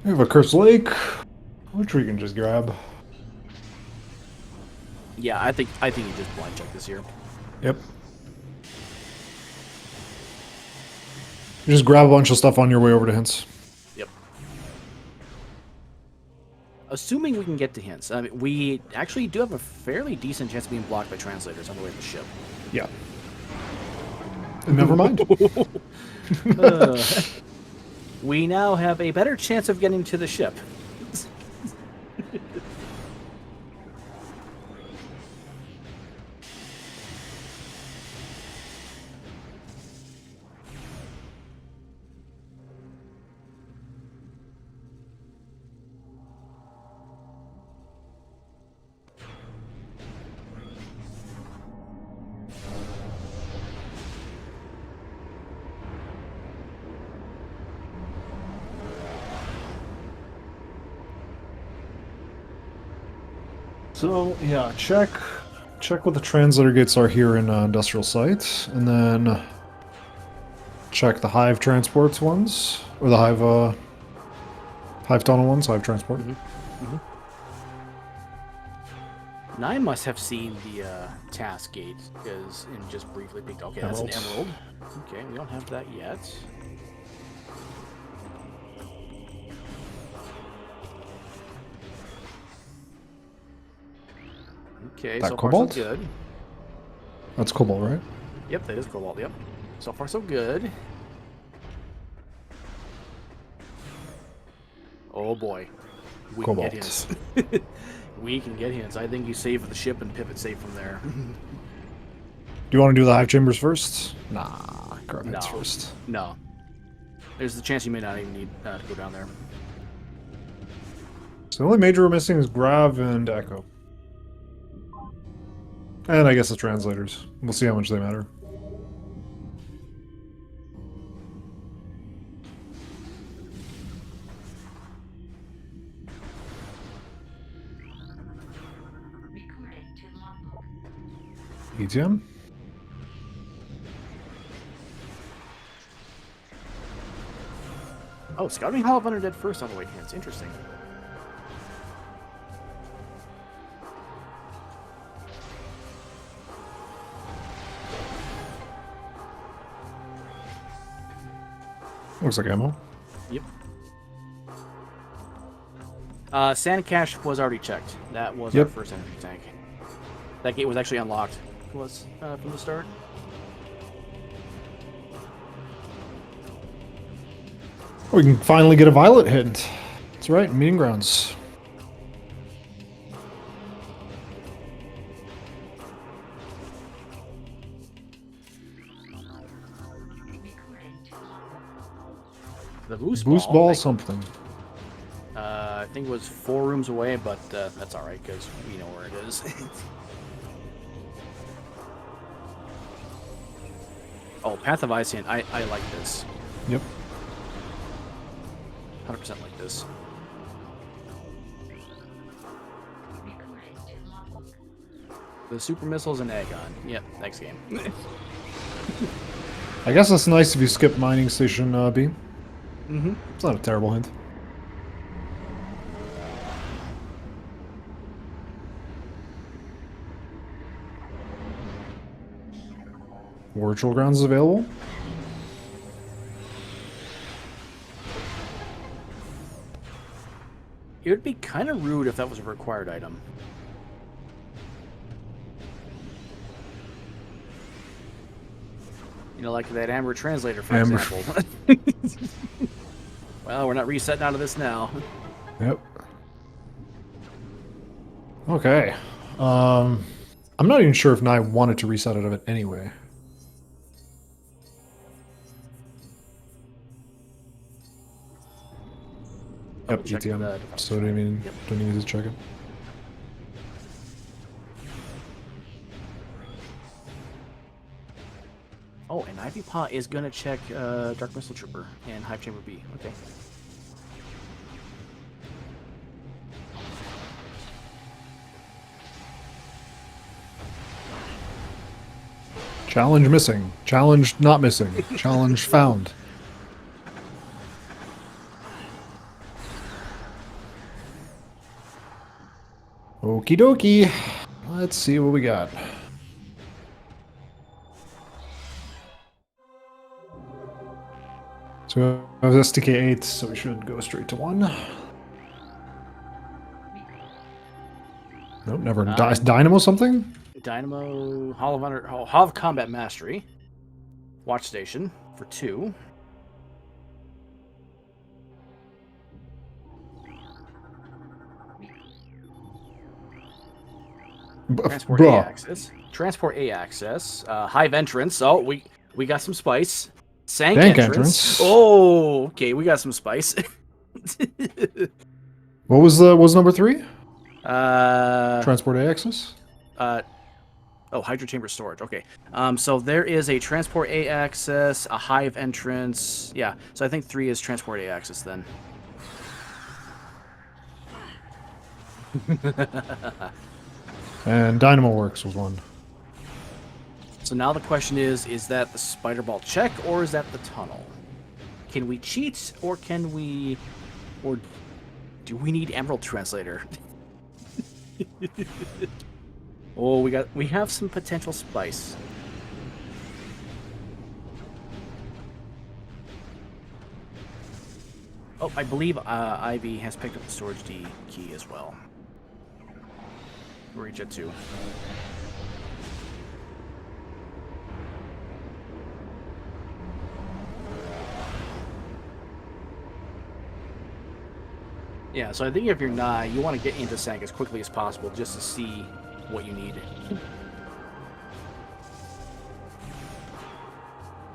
have a Cursed Lake, which we can just grab. Yeah, I think you just blind check this here. Yep. You just grab a bunch of stuff on your way over to Hints. Yep. Assuming we can get to Hints. I mean, we actually do have a fairly decent chance of being blocked by translators on the way to the ship. Yeah. Never mind. We now have a better chance of getting to the ship. So, yeah, check what the translator gates are here in Industrial Site, and then check the Hive Transports ones, or the Hive Tunnel ones, Hive Transport. Naii must have seen the task gate, because and just briefly picked. Okay, that's an emerald. Okay, we don't have that yet. Okay, That so cobalt? far so good. That's Cobalt, right? Yep, that is cobalt. Yep. So far so good. Oh boy, we Cobalt. can get hints. We can get hints. I think you save the ship and pivot safe from there. Do you want to do the Hive Chambers first? Nah, grab Hints No. first. No, there's the chance you may not even need to go down there. So the only major we're missing is Grav and Echo. And I guess the translators. We'll see how much they matter. ETM? Oh, Scouting Hall of Undead first on the way. It's interesting. Looks like ammo. Yep. Sand cache was already checked. That was our first energy tank. That gate was actually unlocked. Was from the start. We can finally get a violet hint. That's right, meeting grounds. The boost ball something. I think it was 4 rooms away, but that's all right because we know where it is. Oh, Path of Icing. I like this. Yep. 100% like this. The super missiles and Agon. Yep, next game. I guess that's nice if you skip mining station B. Mm-hmm. It's not a terrible hint. Virtual grounds is available. It would be kind of rude if that was a required item. You know, like that Amber translator, for example. Well, we're not resetting out of this now. Yep. Okay. I'm not even sure if Naii wanted to reset out of it anyway. Yep, ETM. So don't even need to check it. Oh, and Ivypaw is gonna check Dark Missile Trooper and Hive Chamber B. Okay. Challenge missing. Challenge not missing. Challenge found. Okie dokie. Let's see what we got. So I was STK 8, so we should go straight to 1. Nope, never. Dynamo something? Dynamo, Hall of Combat Mastery. Watch Station for 2. Transport A access. Transport A access. Hive entrance. Oh, we got some spice. Sank entrance. Oh, okay, we got some spice. What was number 3? Transport A access. Oh, Hydro Chamber storage. Okay. So there is a Transport A access, a Hive entrance. Yeah. So I think 3 is Transport A access then. And Dynamo Works was 1. So now the question is that the Spider Ball check or is that the tunnel? Can we cheat or can we, or do we need Emerald Translator? Oh, we have some potential spice. Oh, I believe Ivy has picked up the storage D key as well. Reach it too. Yeah, so I think if you're Naii, you want to get into Sank as quickly as possible just to see what you need.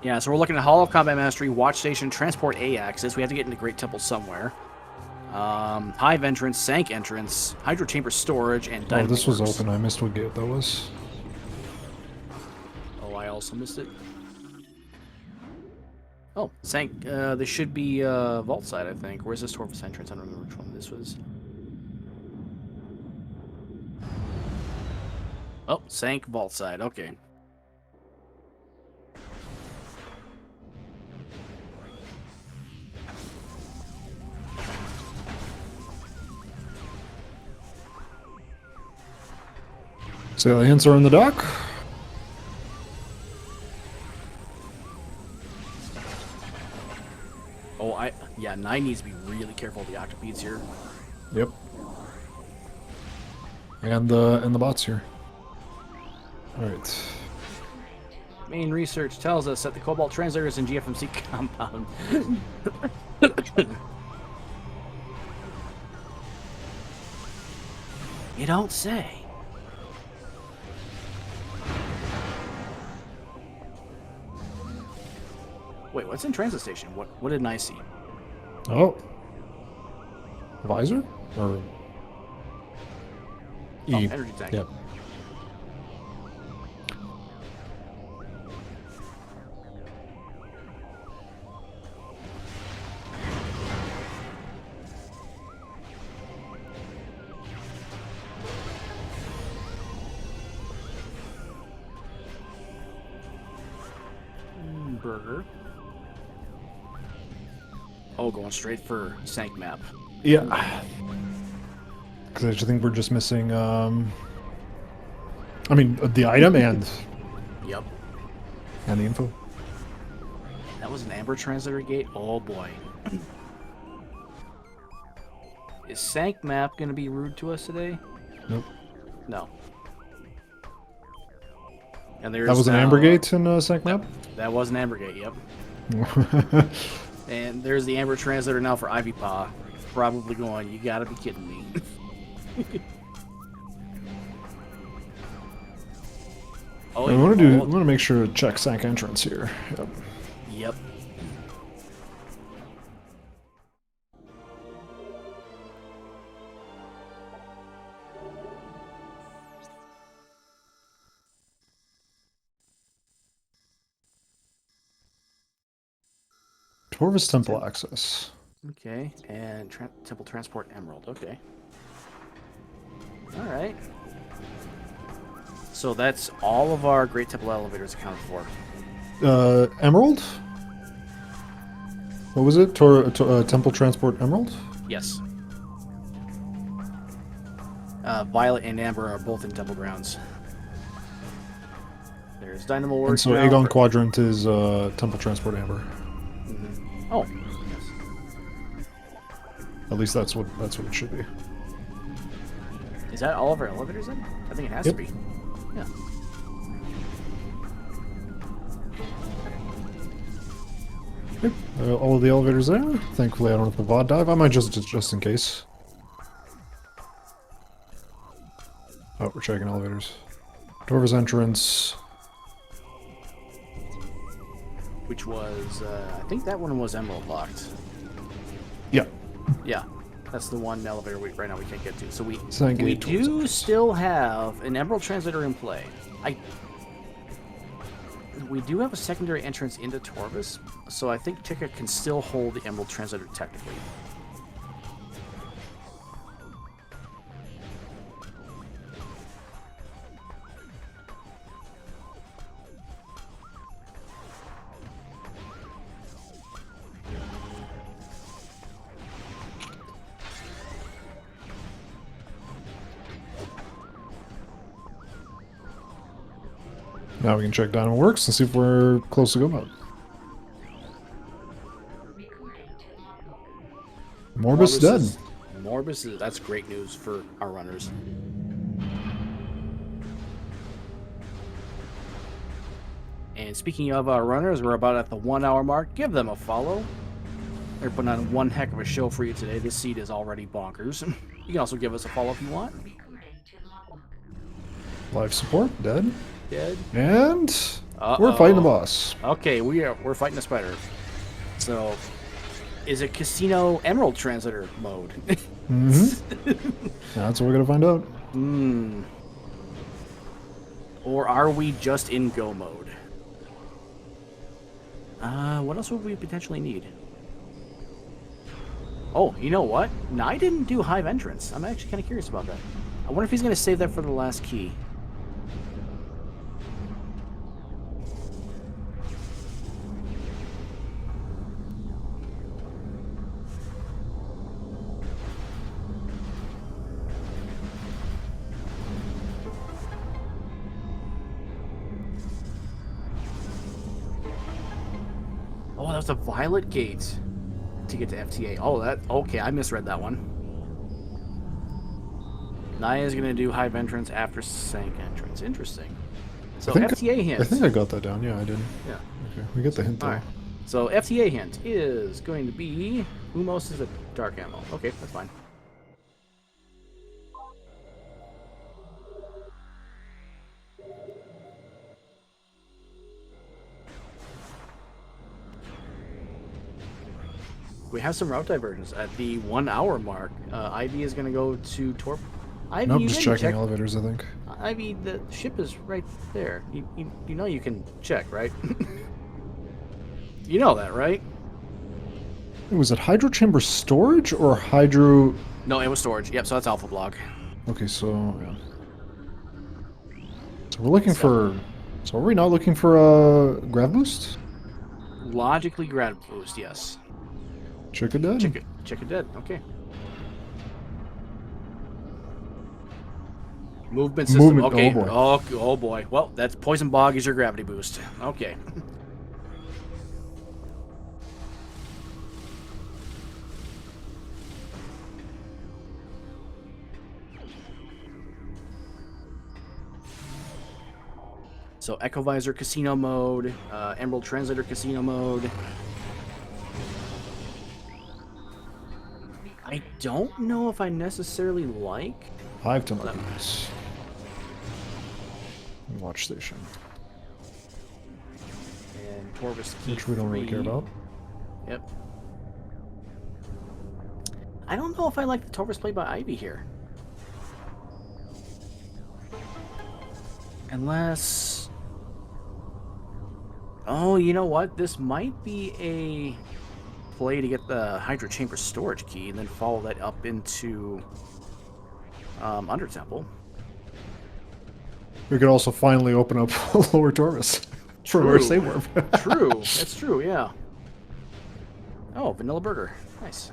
Yeah, so we're looking at Hall of Combat Mastery, Watch Station, Transport A access. We have to get into Great Temple somewhere. Hive entrance, Sank entrance, Hydro Chamber storage, and Dynamo. Oh, this was open. I missed what gate that was. Oh, I also missed it. Oh, Sank. This should be Vault side, I think. Where's this Torfus entrance? I don't remember which one this was. Oh, Sank Vault side. Okay. Salients are in the dock. Oh, yeah, Naii needs to be really careful of the octopedes here. Yep. And the bots here. All right. Main research tells us that the Cobalt translator is in GFMC compound. You don't say. Wait, what's in transit station? What did I see? Oh. Visor? Or E. Oh, energy tank. Yep. Burger. Oh, going straight for Sank map. Yeah. Because I just think we're just missing, I mean, the item and Yep. the info. That was an Amber translator gate. Oh boy. Is Sank map gonna be rude to us today? Nope. No. And there's That was an now- Amber Gate in Sank map? That was an Amber gate. Yep. And there's the Amber translator now for Ivypaw. Probably going, you gotta be kidding me. Oh, I want to make sure to check Sank entrance here. Yep. Yep. Torvis Temple access. Okay, and Temple Transport Emerald. Okay. All right. So that's all of our Great Temple elevators accounted for. Emerald? What was it? Temple Transport Emerald? Yes. Violet and Amber are both in Temple Grounds. There's Dynamo Works. And so now Aegon for- Quadrant is Temple Transport Amber. Oh, yes. At least that's what it should be. Is that all of our elevators then? I think it has Yep. to be. Yeah. Yep. All of the elevators there. Thankfully, I don't have to VOD dive. I might just in case. Oh, we're checking elevators. Torvis entrance. Which was, I think that one was Emerald locked. Yeah. Yeah. That's the one elevator right now we can't get to. So we Gate towards do us. still have an Emerald translator in play. We do have a secondary entrance into Torvis, so I think Tika can still hold the Emerald translator technically. Now we can check Dynamo Works and see if we're close to go mode. Morbus dead. Morbus is, that's great news for our runners. And speaking of our runners, we're about at the 1 hour mark. Give them a follow. They're putting on one heck of a show for you today. This seed is already bonkers. You can also give us a follow if you want. Life support dead. Dead. And we're fighting the boss. Okay, we're fighting the spider. So, is it Casino Emerald Translator mode? That's what we're gonna find out. Or are we just in go mode? What else would we potentially need? Oh, you know what? Naii didn't do Hive Entrance. I'm actually kind of curious about that. I wonder if he's going to save that for the last key. that was a Violet Gate to get to FTA. Oh, that okay. I misread that one. Naii is gonna do Hive entrance after Sank entrance. Interesting. So FTA hint. I think I got that down. Yeah, I did. Yeah. Okay, we get the hint though. All right. So FTA hint is going to be Umos is a dark ammo. Okay, that's fine. We have some route diversions at the 1 hour mark. Ivy is going to go to Torp. Ivy, Nope, just checking elevators, I think. Ivy, the ship is right there. You know you can check, right? You know that, right? Was it hydro chamber storage or hydro? No, it was storage. Yep, so that's Alpha Block. Okay, so yeah. So we're looking for. So are we not looking for a grav boost? Logically grab boost, yes. Chick it dead. Check it dead. Okay. Movement system. Okay. Oh boy. Oh boy. Well, that's Poison Bog is your gravity boost. Okay. So Echo Visor Casino mode, Emerald Translator Casino mode. I don't know if I necessarily like. Hive templates. Watch station. And Torvus Key Which we don't really care about. Yep. I don't know if I like the Torvus play by Ivy here. Unless... Oh, you know what? This might be a play to get the Hydro Chamber storage key and then follow that up into Under Temple. We could also finally open up Lower Torvus for where they were. True, that's true, yeah. Oh, Vanilla Burger. Nice.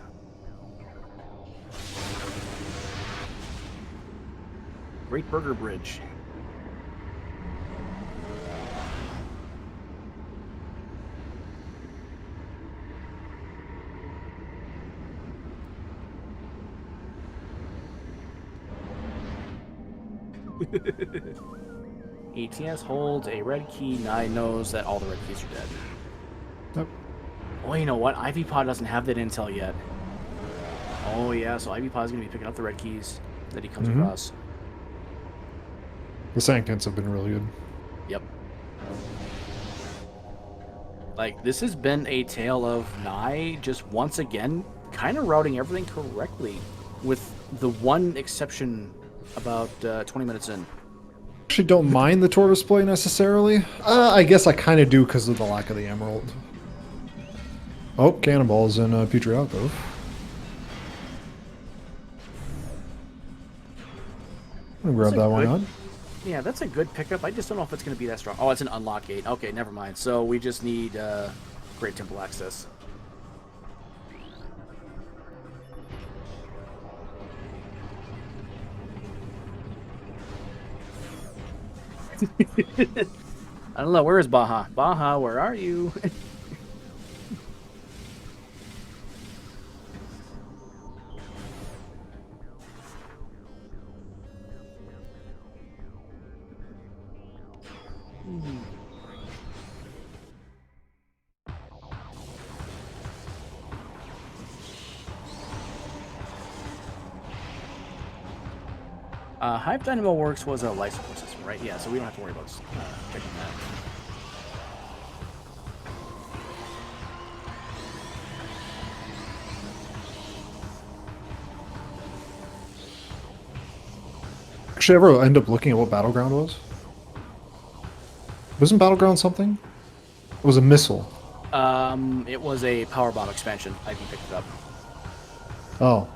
Great Burger Bridge. ETS holds a red key. Naii knows that all the red keys are dead. Yep. Oh, you know what? Ivypaw doesn't have that intel yet. Oh, yeah, so Ivypaw is going to be picking up the red keys that he comes across. The Sank hints have been really good. Yep. Like, this has been a tale of Naii just once again kind of routing everything correctly, with the one exception about 20 minutes in. Actually don't mind the Torvus play necessarily. I guess I kind of do because of the lack of the Emerald. Oh, Cannonball's in Petri Alcove. I'm gonna grab that one out. Yeah, that's a good pickup. I just don't know if it's going to be that strong. Oh, it's an unlock gate. Okay, never mind. So we just need Great Temple access. I don't know. Where is Baja? Baja, where are you? Hive Dynamo Works was a life support system, right? Yeah, so we don't have to worry about checking that. Actually, ever end up looking at what Battleground was? Wasn't Battleground something? It was a missile. It was a power bomb expansion. I can pick it up. Oh.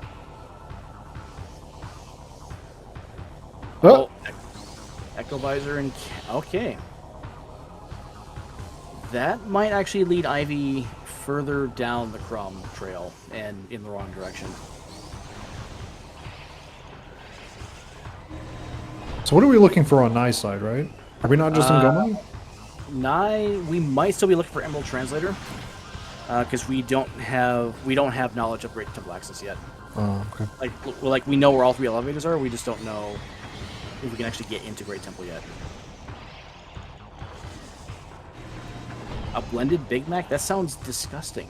Oh, Echo Visor and... Okay. That might actually lead Ivy further down the Crumb trail and in the wrong direction. So what are we looking for on Naii side, right? Are we not just in Goma? Naii, we might still be looking for Emerald Translator. because we don't have knowledge of Great Temple access yet. Oh, okay. Like we know where all 3 elevators are, we just don't know if we can actually get into Great Temple yet. A blended Big Mac? That sounds disgusting.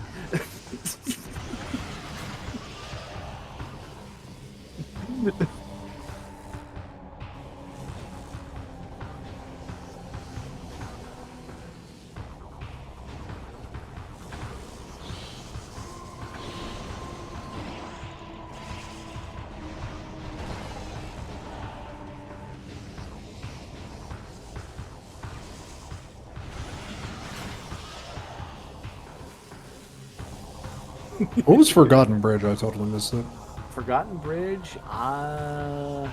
What was Forgotten Bridge? I totally missed it. Forgotten Bridge? I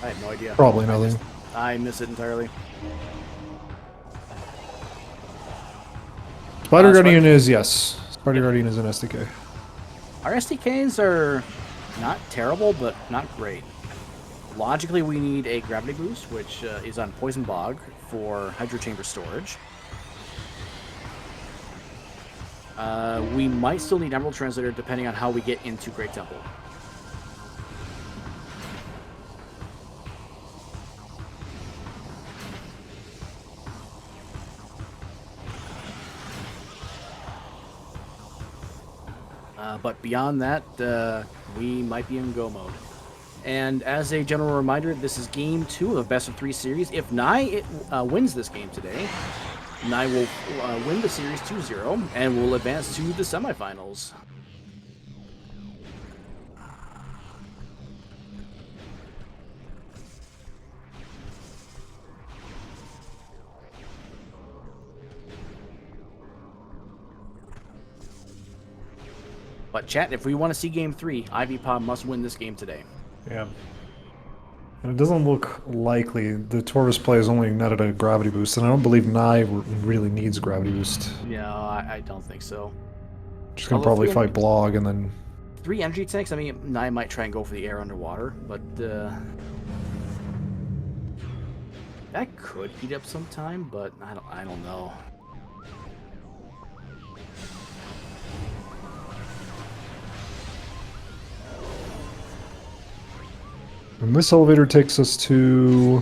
have no idea. Probably nothing. I miss it entirely. Spider Guardian is, yes. Spider Guardian is an SDK. Our SDKs are not terrible, but not great. Logically, we need a gravity boost, which is on Poison Bog for Hydro Chamber storage. We might still need Emerald Translator depending on how we get into Great Temple. But beyond that, we might be in go mode. And as a general reminder, this is game 2 of Best of 3 series. If Naii wins this game today, Naii will win the series 2-0 and will advance to the semifinals. But chat, if we want to see game 3, Ivypaw must win this game today. Yeah. And it doesn't look likely. The Taurus play has only netted a gravity boost, and I don't believe Naii really needs a gravity boost. No, I don't think so. Just gonna probably fight Blog and then... 3 energy tanks, I mean, Naii might try and go for the air underwater, but that could heat up sometime, but I don't know. And this elevator takes us to...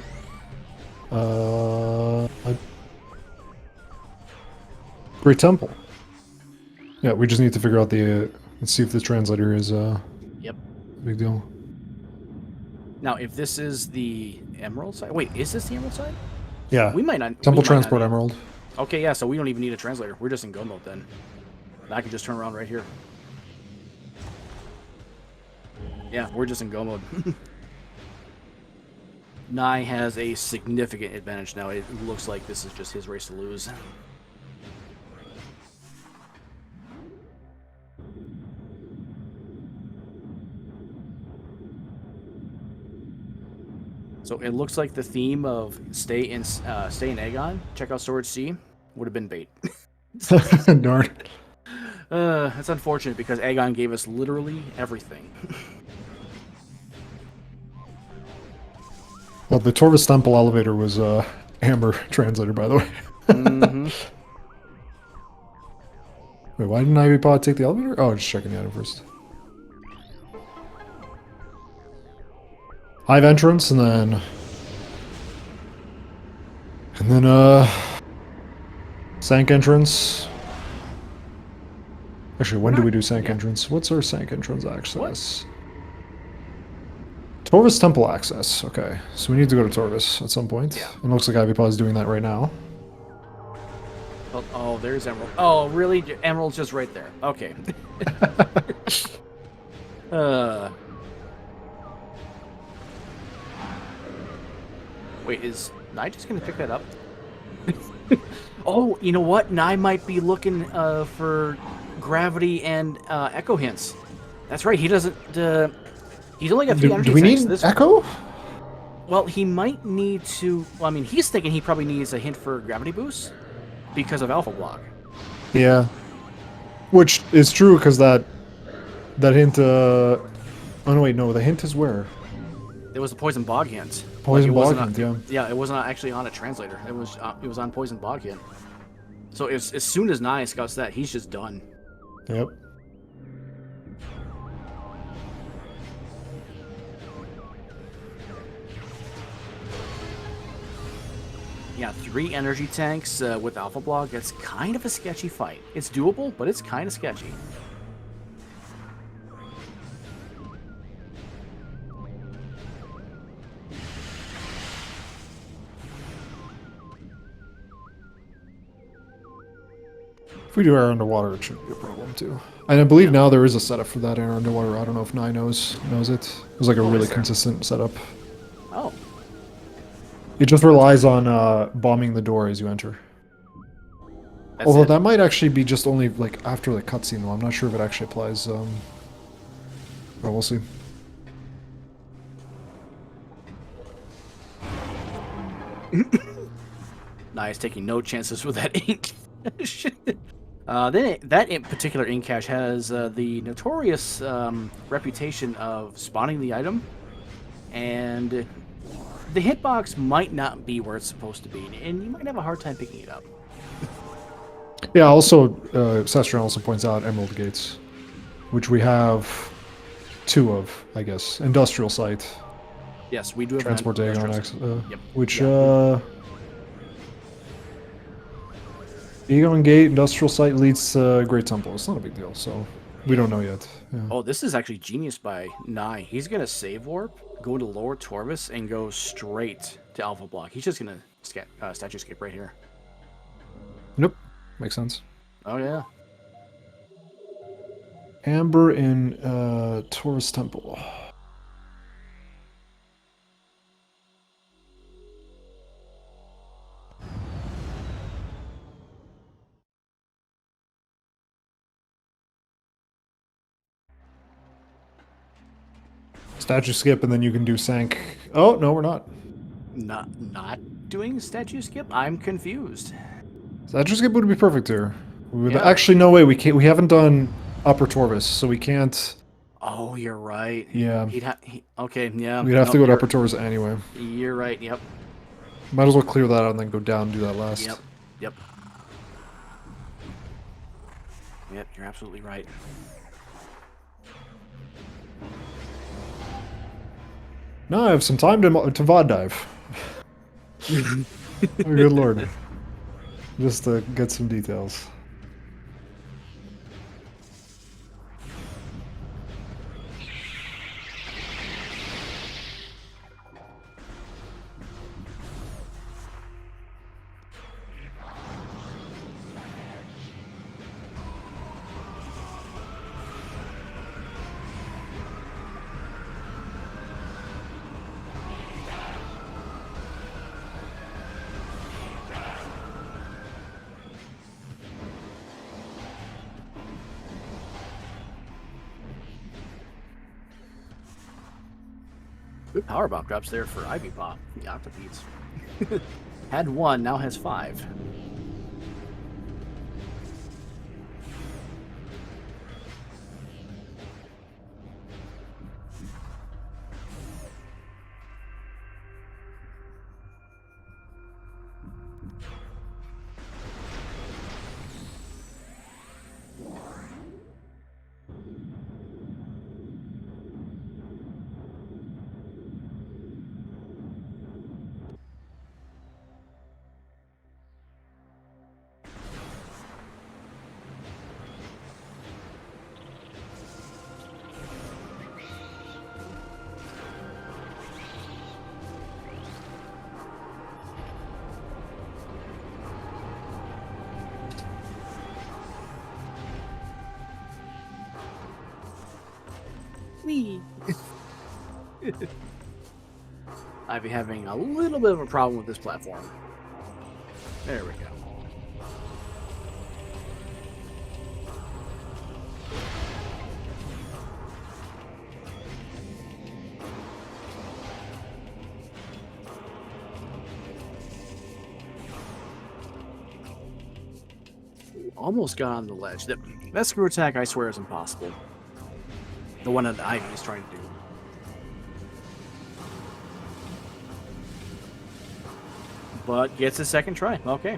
Great Temple. Yeah, we just need to figure out the... let's see if the translator is Yep. big deal. Now, if this is the Emerald side... Wait, is this the Emerald side? Yeah. We might not... Temple Transport Emerald. Okay, yeah, so we don't even need a translator. We're just in go mode then. I can just turn around right here. Yeah, we're just in go mode. Naii has a significant advantage now. It looks like this is just his race to lose. So it looks like the theme of stay in Aegon, check out Storage C, would have been bait. Darn. It's unfortunate because Aegon gave us literally everything. Well, the Taurus Temple elevator was Amber translator, by the way. Mm-hmm. Wait, why didn't Ivypaw take the elevator? Oh, just checking the item first. Hive entrance, and then Sank entrance. Actually, when do we do Sank entrance? What's our Sank entrance access? Taurus Temple access. Okay, so we need to go to Taurus at some point. Yeah. It looks like Ivypaw is doing that right now. Oh, there's Emerald. Oh, really? Emerald's just right there. Okay. Wait, is Naii just gonna pick that up? Oh, you know what? Naii might be looking for gravity and echo hints. That's right. He doesn't. He's only got 3 energy. Do we need echo? Well, he might need to. Well, I mean, he's thinking he probably needs a hint for gravity boost because of Alpha Block. Yeah, which is true because that hint. Oh no, wait, no. The hint is where? It was the Poison Bog hint. Poison Bog hint, yeah. Yeah, it wasn't actually on a translator. It was on Poison Bog hint. So as soon as Naii scouts that, he's just done. Yep. Yeah, 3 energy tanks with Alpha Block. That's kind of a sketchy fight. It's doable, but it's kind of sketchy. If we do air underwater, it shouldn't be a problem too. And I believe now there is a setup for that air underwater. I don't know if Naii knows it. It was like a really consistent setup. Oh. It just relies on bombing the door as you enter. That's Although it. that might actually be just only like after the cutscene though. I'm not sure if it actually applies. But we'll see. Nice, taking no chances with that ink. Then that in particular ink cache has the notorious reputation of spawning the item, and the hitbox might not be where it's supposed to be, and you might have a hard time picking it up. Yeah, also, Sestron also points out Emerald Gates, which we have 2 of, I guess. Industrial site. Yes, we do have Transport an Aegon, industrial site. Yep. which, Yeah. Aegon Gate, Industrial Site leads to Great Temple. It's not a big deal, so we don't know yet. Yeah. Oh, this is actually genius by Naii. He's gonna save warp, go to Lower Torvus, and go straight to Alpha Block. He's just gonna statue escape right here. Nope. Makes sense. Oh yeah. Amber in Taurus Temple. Statue skip, and then you can do Sank. Oh, no, we're not. Not doing statue skip? I'm confused. Statue skip would be perfect here. Yeah. Actually, no way. We haven't done Upper Torvus, so we can't. Oh, you're right. Yeah. Okay, yeah. We'd have to go to Upper Torvus anyway. You're right, yep. Might as well clear that out and then go down and do that last. Yep. Yep, you're absolutely right. No, I have some time to VOD dive. Oh, good lord. Just to get some details. Good power bomb drops there for Ivypaw, the Octopedes. Had 1, now has 5. Whee! I'd be having a little bit of a problem with this platform. There we go. Almost got on the ledge. That screw attack, I swear, is impossible. The one that Ivy is trying to do. But gets a second try. Okay.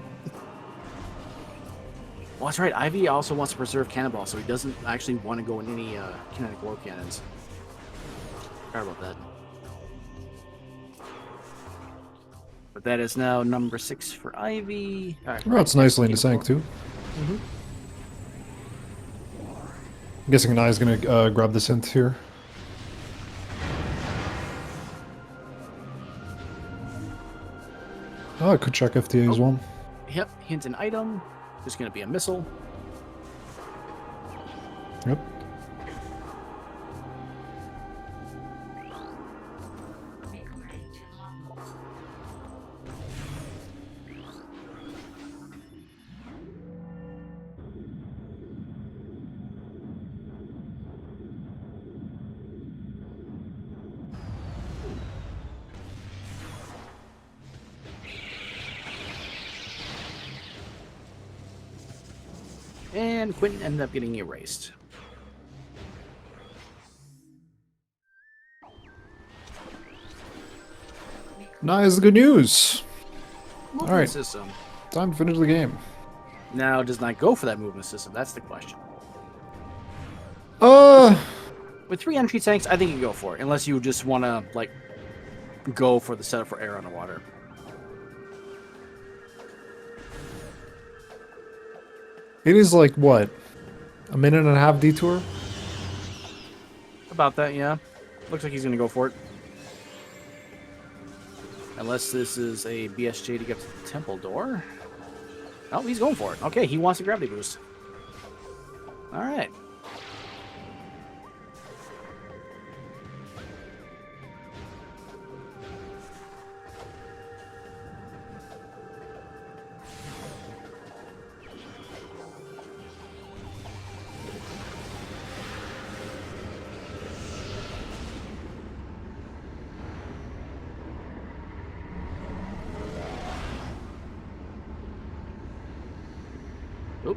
Well, that's right. Ivy also wants to preserve Cannonball, so he doesn't actually want to go in any kinetic war cannons. Sorry about that. But that is now number 6 for Ivy. Oh, it's nicely into sync, too. Mm-hmm. I'm guessing Nai's going to grab this hint here. Oh, I could check FTA as well. Yep, hint an item. There's going to be a missile. Yep. And Quentin ended up getting erased. Nice, the good news. Movement All right, system. time to finish the game. Now, does not go for that movement system? That's the question. With 3 entry tanks, I think you go for it, unless you just want to like go for the setup for air underwater. It is like what, a minute and a half detour? About that, yeah. Looks like he's going to go for it. Unless this is a BSJ to get to the temple door. Oh, he's going for it. Okay, he wants a gravity boost. All right. Oop.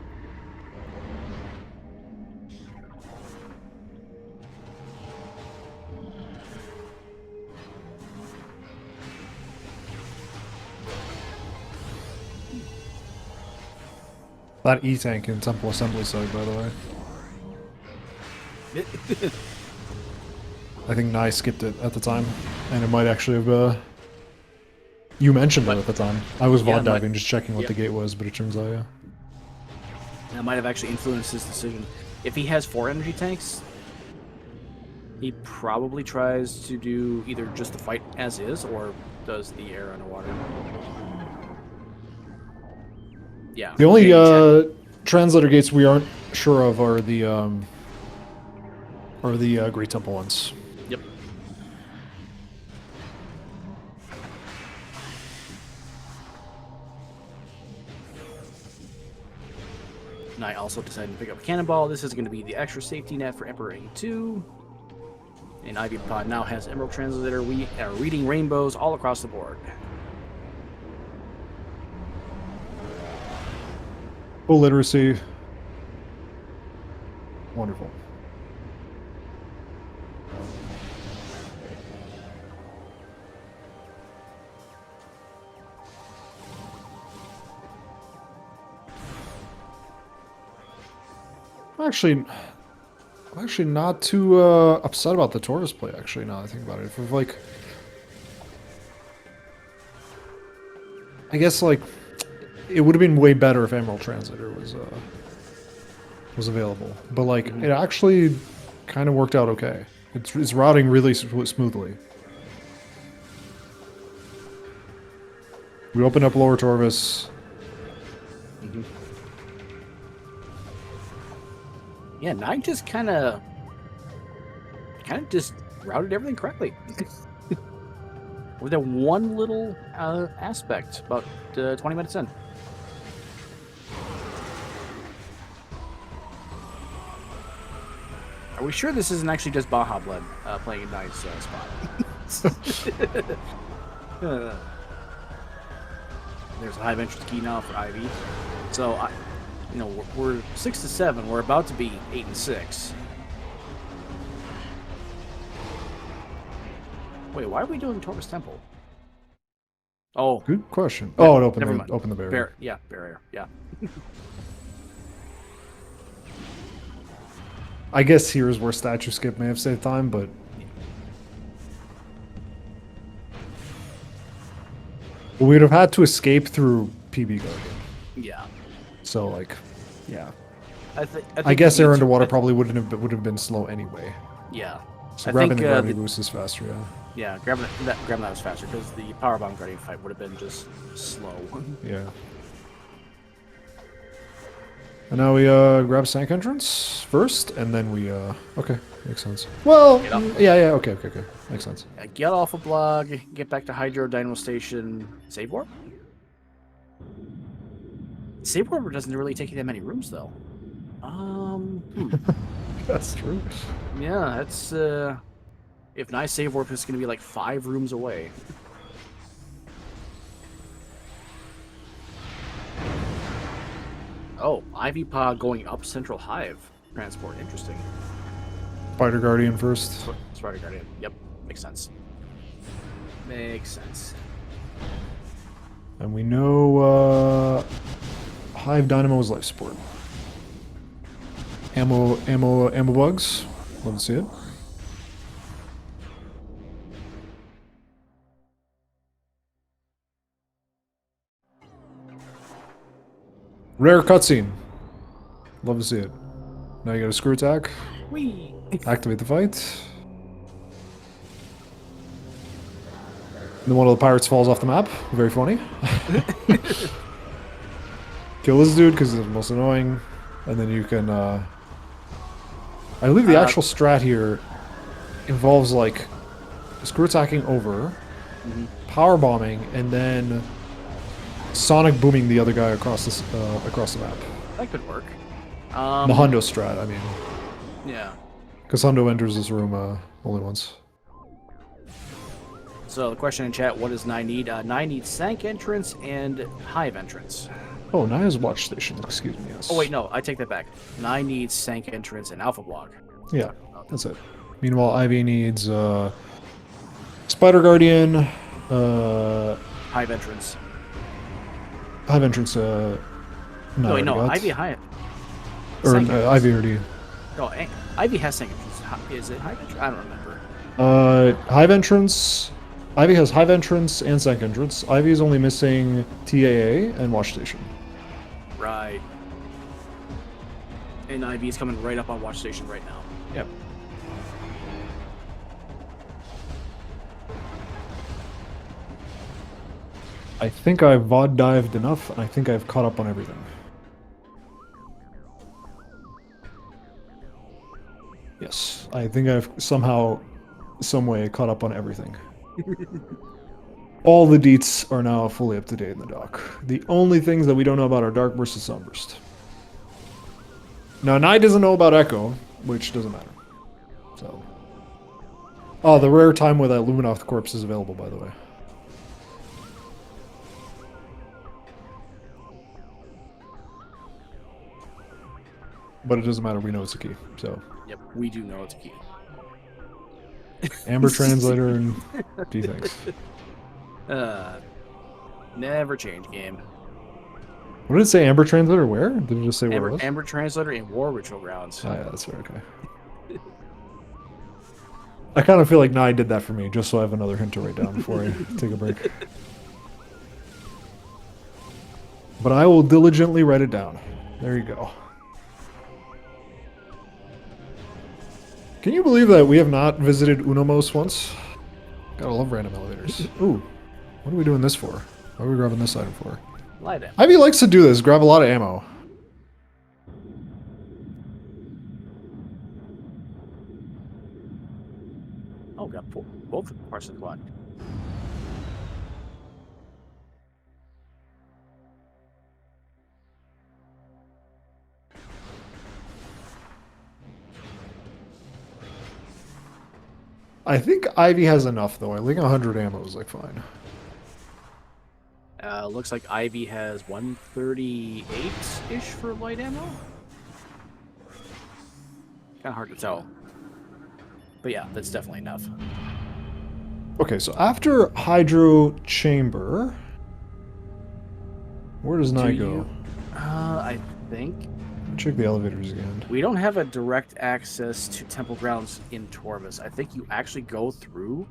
That E-tank in Temple Assembly side, by the way. I think Naii skipped it at the time, and it might actually have, you mentioned it at the time. I was VOD diving, just checking what the gate was, but it turns out, yeah. That might have actually influenced his decision. If he has 4 energy tanks, he probably tries to do either just the fight as is, or does the air underwater. Yeah. The only translator gates we aren't sure of are the Great Temple ones. Yep. Naii also decided to pick up a cannonball. This is going to be the extra safety net for Emperor A2. And Ivypaw now has Emerald Translator. We are reading rainbows all across the board. Full literacy. Wonderful. I'm actually not too upset about the Taurus play, actually, now that I think about it. If like, I guess, like, it would have been way better if Emerald Translator was available. But, like, it actually kind of worked out okay. It's routing really smoothly. We opened up Lower Torvis. Yeah, Naii just kind of just routed everything correctly. With that one little aspect, about 20 minutes in. Are we sure this isn't actually just Baja Blood playing a nice spot? There's a high entrance key now for Ivy. So, you know, we're 6-7. We're about to be 8-6. Wait, why are we doing Torvis Temple? Oh, Good question. Oh, it opened never the mind. opened the barrier. Barrier. Yeah, barrier. Yeah. I guess here's where statue skip may have saved time, but we'd have had to escape through PB Guardian. Yeah. So like, yeah. I think I guess you air need underwater to- probably would have been slow anyway. Yeah. So I grabbing think, the gravity boost is faster, yeah. Yeah, grabbing that was faster because the power bomb guardian fight would have been just slow. Yeah. And now we grab Sank entrance first, and then we okay, makes sense. Well, yeah, okay, makes sense. Get off a blog, get back to Hydro Dynamo Station, save warp. Save warp doesn't really take you that many rooms though. That's true. Yeah, that's if nice save warp is going to be like 5 rooms away. Oh, Ivypaw going up Central Hive transport. Interesting. Spider Guardian first. Spider Guardian. Yep, makes sense. Makes sense. And we know Hive Dynamo is life support. Ammo bugs. Love to see it. Rare cutscene. Love to see it. Now you got a screw attack. Whee! Activate the fight. Then one of the pirates falls off the map. Very funny. Kill this dude because he's the most annoying. And then you can... I believe the actual strat here involves like screw attacking over, power bombing, and then sonic booming the other guy across the map. That could work. The Hundo strat, I mean. Yeah. Because Hundo enters this room only once. So the question in chat, what does Naii need? Naii needs Sank entrance and Hive entrance. Oh, Nai's watch station, excuse me, yes. Oh wait, no, I take that back. Naii needs Sank entrance and Alpha block. Yeah, that's it. Meanwhile, Ivy needs Spider Guardian, Hive entrance. Hive entrance, No, wait, no, Ivy Hive. Or Sank entrance. Ivy already. No, Ivy has Sank entrance. Is it Hive entrance? I don't remember. Hive entrance. Ivy has Hive entrance and Sank entrance. Ivy is only missing TAA and watch station. Right. And Ivy is coming right up on watch station right now. Yep. I think I've VOD dived enough, and I think I've caught up on everything. Yes, I think I've somehow, some way, caught up on everything. All the deets are now fully up to date in the dock. The only things that we don't know about are Dark versus Sunburst. Now, Naii doesn't know about Echo, which doesn't matter. So. Oh, the rare time where that Luminoth corpse is available, by the way. But it doesn't matter, we know it's a key, so. Yep, we do know it's a key. Amber Translator and D things. Never change game. What did it say, Amber Translator where? Did it just say where it was? Amber Translator in War Ritual Grounds. Oh yeah, that's right, okay. I kind of feel like Naii did that for me, just so I have another hint to write down before I take a break. But I will diligently write it down. There you go. Can you believe that we have not visited Unomos once? Gotta love random elevators. Ooh, what are we doing this for? What are we grabbing this item for? Light it. Ivy likes to do this, grab a lot of ammo. Oh, got both parts of the quad. I think Ivy has enough, though. I think 100 ammo is, like, fine. Looks like Ivy has 138-ish for light ammo. Kind of hard to tell. But yeah, that's definitely enough. Okay, so after Hydro Chamber, where does Naii go? I think check the elevators again. We don't have a direct access to Temple Grounds in Torvus. I think you actually go through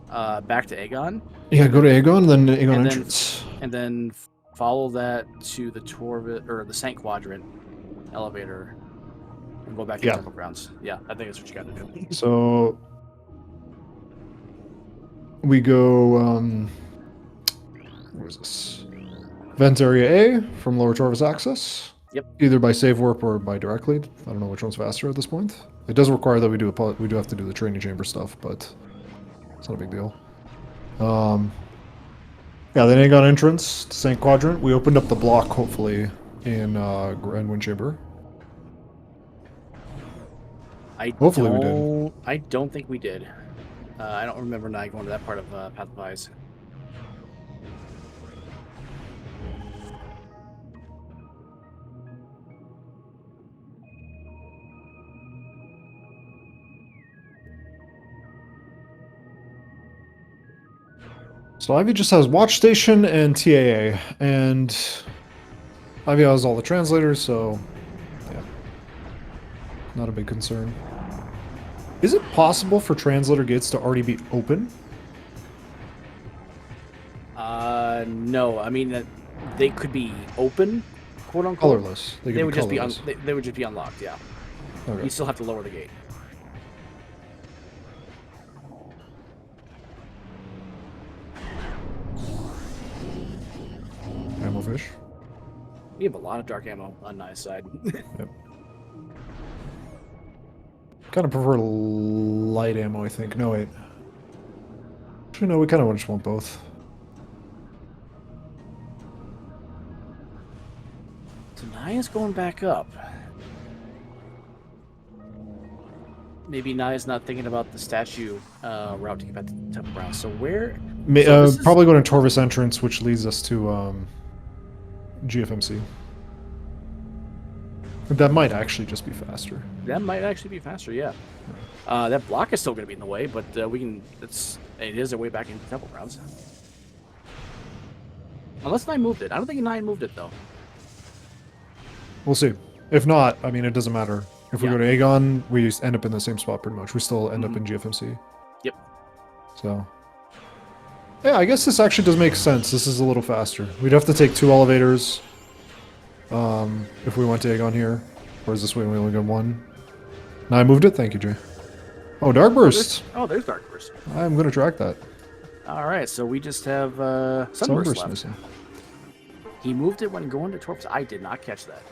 back to Aegon. Yeah, go to Aegon, then Aegon And then- entrance. And then follow that to the Torvus or the Saint Quadrant elevator and go back to Yeah. Temple Grounds. Yeah, I think that's what you got to do. So we go. Where is this? Vent area A from Lower Torvus access. Yep. Either by save warp or by directly. I don't know which one's faster at this point. It does require that we do have to do the training chamber stuff, but it's not a big deal. Yeah, then Aegon entrance to Saint Quadrant. We opened up the block, hopefully, in Grand Wind Chamber. Hopefully we did. I don't think we did. I don't remember Naii going to that part of Path of Eyes. So Ivy just has Watch Station and TAA, and Ivy has all the translators, so yeah, not a big concern. Is it possible for translator gates to already be open? No. I mean, they could be open, quote unquote. Colorless. They would just be colorless. they would just be unlocked. Yeah. Okay. You still have to lower the gate. Ammo fish. We have a lot of dark ammo on Nai's side. Yep. Kind of prefer light ammo, I think. No, wait. Actually, no, we kind of just want both. So Nai's going back up. Maybe Nai's not thinking about the statue route to get back to Temple Ground. So where? So this is- Probably go to Torvus entrance, which leads us to GFMC. That might actually just be faster. That might actually be faster. Yeah. That block is still going to be in the way, but we can. It is a way back into Temple Grounds. Unless Naii moved it. I don't think Naii moved it though. We'll see. If not, I mean, it doesn't matter. If we Yeah. go to Aegon, we just end up in the same spot pretty much. We still end up in GFMC. Yep. So, yeah, I guess this actually does make sense. This is a little faster. We'd have to take 2 elevators if we went to Aegon here. Whereas this way we only got 1. Now I moved it. Thank you, Jay. Oh, Dark Burst. There's Dark Burst. I'm going to track that. All right, so we just have Sunburst left. missing. He moved it when going to Torvus. I did not catch that.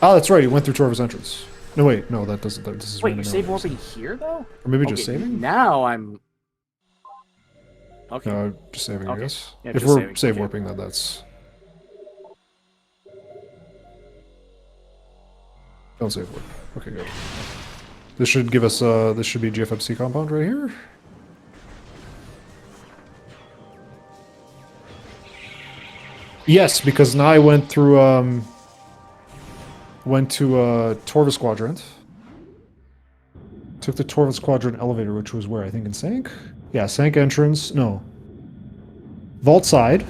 Oh, that's right. He went through Torvus entrance. No, wait. No, that doesn't. This is Wait, you're random save elevators. warping here though? Or maybe just saving? Now I'm. Okay. No, just saving, I Okay. guess. Yeah, If just we're saving. save Okay. warping, then that's... Don't save warp. Okay, good. This should give us, this should be GFMC compound right here. Yes, because Naii went through, went to, Torvus Quadrant. Took the Torvus Quadrant elevator, which was where? I think in Sank? Yeah, Sank entrance. No. Vault side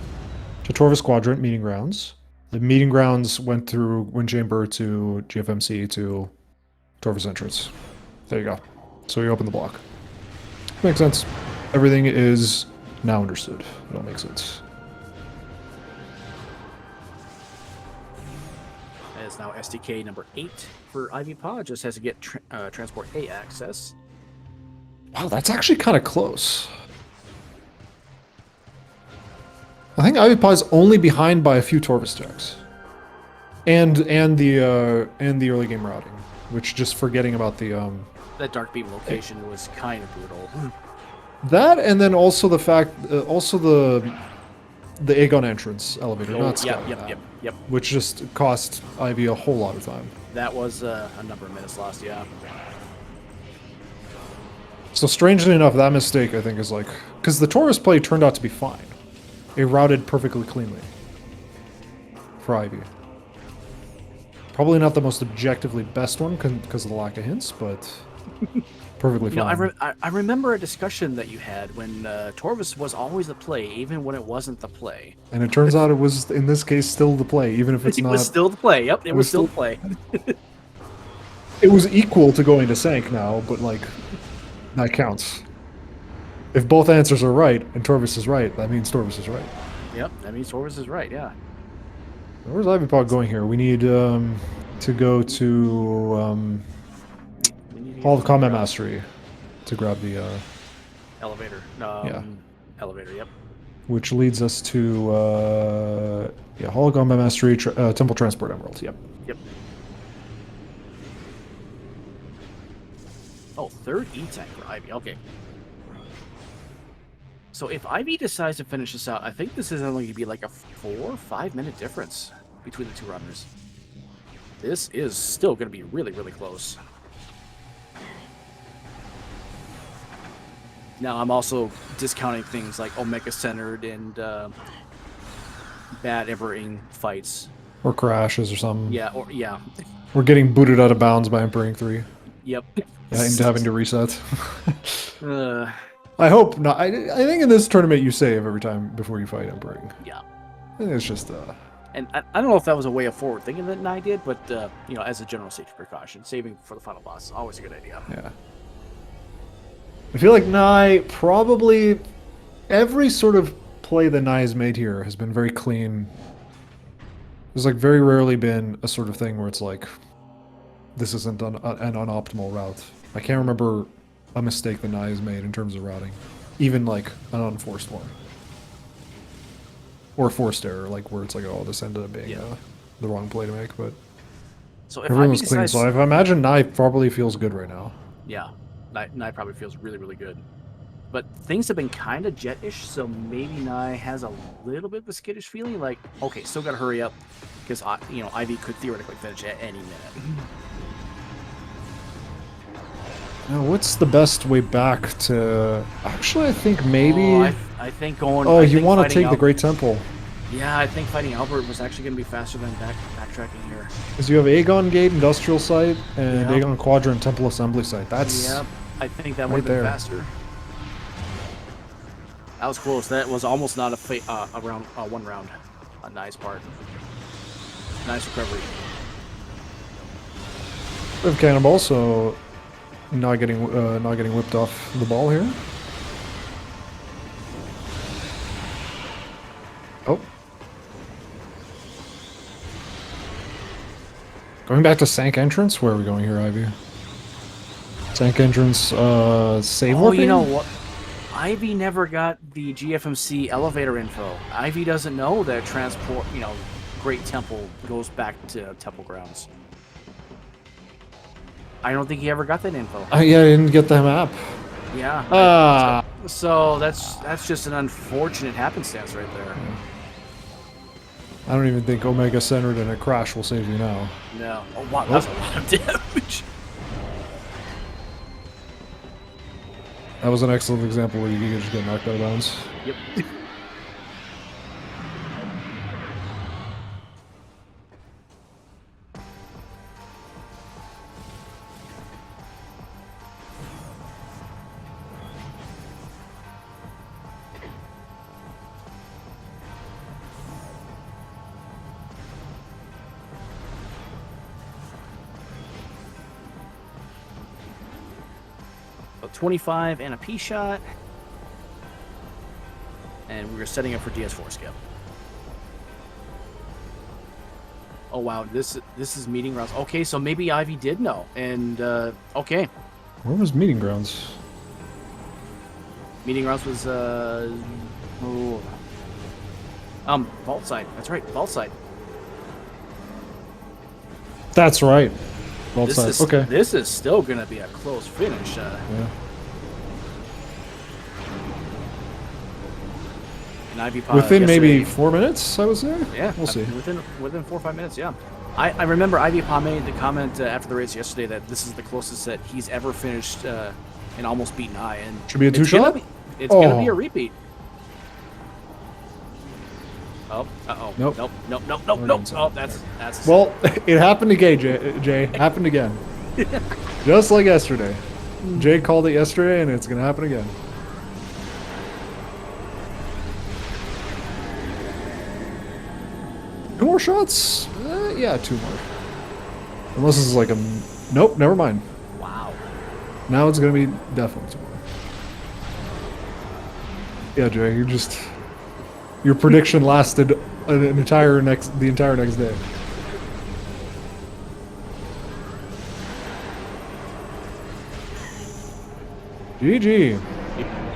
to Torvus Quadrant meeting grounds. The meeting grounds went through Wind Chamber to GFMC to Torvus entrance. There you go. So you open the block. Makes sense. Everything is now understood. It all makes sense. That is now SDK number 8 for Ivypaw. Just has to get Transport A access. Wow, that's actually kind of close. I think Ivypaw is only behind by a few Torvus checks, and the early game routing, which just forgetting about the That Dark Beam location was kind of brutal. that, and then also the fact, also the Aegon entrance elevator, not Scout, Yep. which just cost Ivy a whole lot of time. That was a number of minutes lost, yeah. So strangely enough, that mistake I think is like, because the Torvus play turned out to be fine. It routed perfectly cleanly for Ivy. Probably not the most objectively best one because of the lack of hints, but Perfectly You know, fine. I remember a discussion that you had when Torvis was always the play, even when it wasn't the play. And it turns out it was, in this case, still the play, even if it's It not. was still the play. Yep, it it was was still still the play. It was equal to going to Sank now, but like that counts. If both answers are right and Torvis is right, that means Torvis is right. Yep, that means Torvis is right. Yeah. Where's Ivypaw going here? We need to go to We need to Hall get of Combat the Mastery to grab the elevator. yeah, Elevator. Yep. which leads us to yeah, Hall of Combat Mastery, Temple Transport Emerald. Yep. Yep. Oh, third E-Tank for Ivy. Okay. So if Ivy decides to finish this out, I think this is only going to be like a 4 or 5 minute difference between the two runners. This is still going to be really, really close. Now, I'm also discounting things like Omega Centered and bad Evering fights. Or crashes or something. Yeah, or yeah. We're getting booted out of bounds by Empering 3. Yep. And having to reset. uh, I hope not. I think in this tournament you save every time before you fight Empering. yeah. I think it's just And I don't know if that was a way of forward thinking that Naii did, but you know, as a general safety precaution, saving for the final boss is always a good idea. yeah. I feel like Naii probably every sort of play that Naii has made here has been very clean. There's like very rarely been a sort of thing where it's like this isn't an unoptimal route. I can't remember a mistake that Naii has made in terms of routing, even like an unforced one. Or forced error, like where it's like, oh, this ended up being the wrong play to make, but So if everyone Ivy was clean. decides, So I imagine Naii probably feels good right now. yeah, Naii probably feels really, really good. But things have been kind of jet-ish, so maybe Naii has a little bit of a skittish feeling, like, okay, still gotta hurry up, because you know, Ivy could theoretically finish at any minute. Now, what's the best way back to? Actually, I think maybe. Oh, I think going. Oh, I you think want to fighting take the Great Temple. Yeah, I think fighting Albert was actually going to be faster than backtracking here. Because you have Aegon Gate Industrial Site and Yep. Aegon Quadrant Temple Assembly Site. That's Yep, I think that would right have been there. faster. That was close. That was almost not a round, one round. A nice part. Nice recovery. We have Cannonball, so not getting whipped off the ball here. Oh. Going back to Sank entrance? Where are we going here, Ivy? Sank entrance, save Oh, warping? you know what? Ivy never got the GFMC elevator info. Ivy doesn't know that transport, you know, Great Temple goes back to Temple Grounds. I don't think he ever got that info. Yeah, I didn't get the map. Yeah. Ah. So that's just an unfortunate happenstance right there. I don't even think Omega Centered and a crash will save you now. No. Oh wow, that's a lot of damage. That was an excellent example where you could just get knocked out of bounds. Yep. So 25 and a P shot. And we're setting up for DS4 skip. Oh wow, this is meeting grounds. Okay, so maybe Ivy did know. And okay. Where was Meeting Grounds? Meeting grounds was vault side. That's right, vault side. That's right. Vault This side. is Okay. this is still gonna be a close finish. Yeah. And Ivypaw Within maybe yesterday- 4 minutes, I would say. Yeah, We'll see. Within 4 or 5 minutes. Yeah, I remember Ivypaw made the comment after the race yesterday that this is the closest that he's ever finished and almost beaten Naii. And Should be a it's two-shot? It's gonna be Oh. a repeat. Oh, uh-oh. Nope. Nope. Oh, that's Well, it happened again, Jay. Happened again. Just like yesterday. Jay called it yesterday, and it's gonna happen again. Two more shots? Yeah, two more. Unless this is like a... Nope, never mind. Wow. Now it's gonna be definitely two more. Yeah, Jay, you just... Your prediction lasted the entire next day. GG.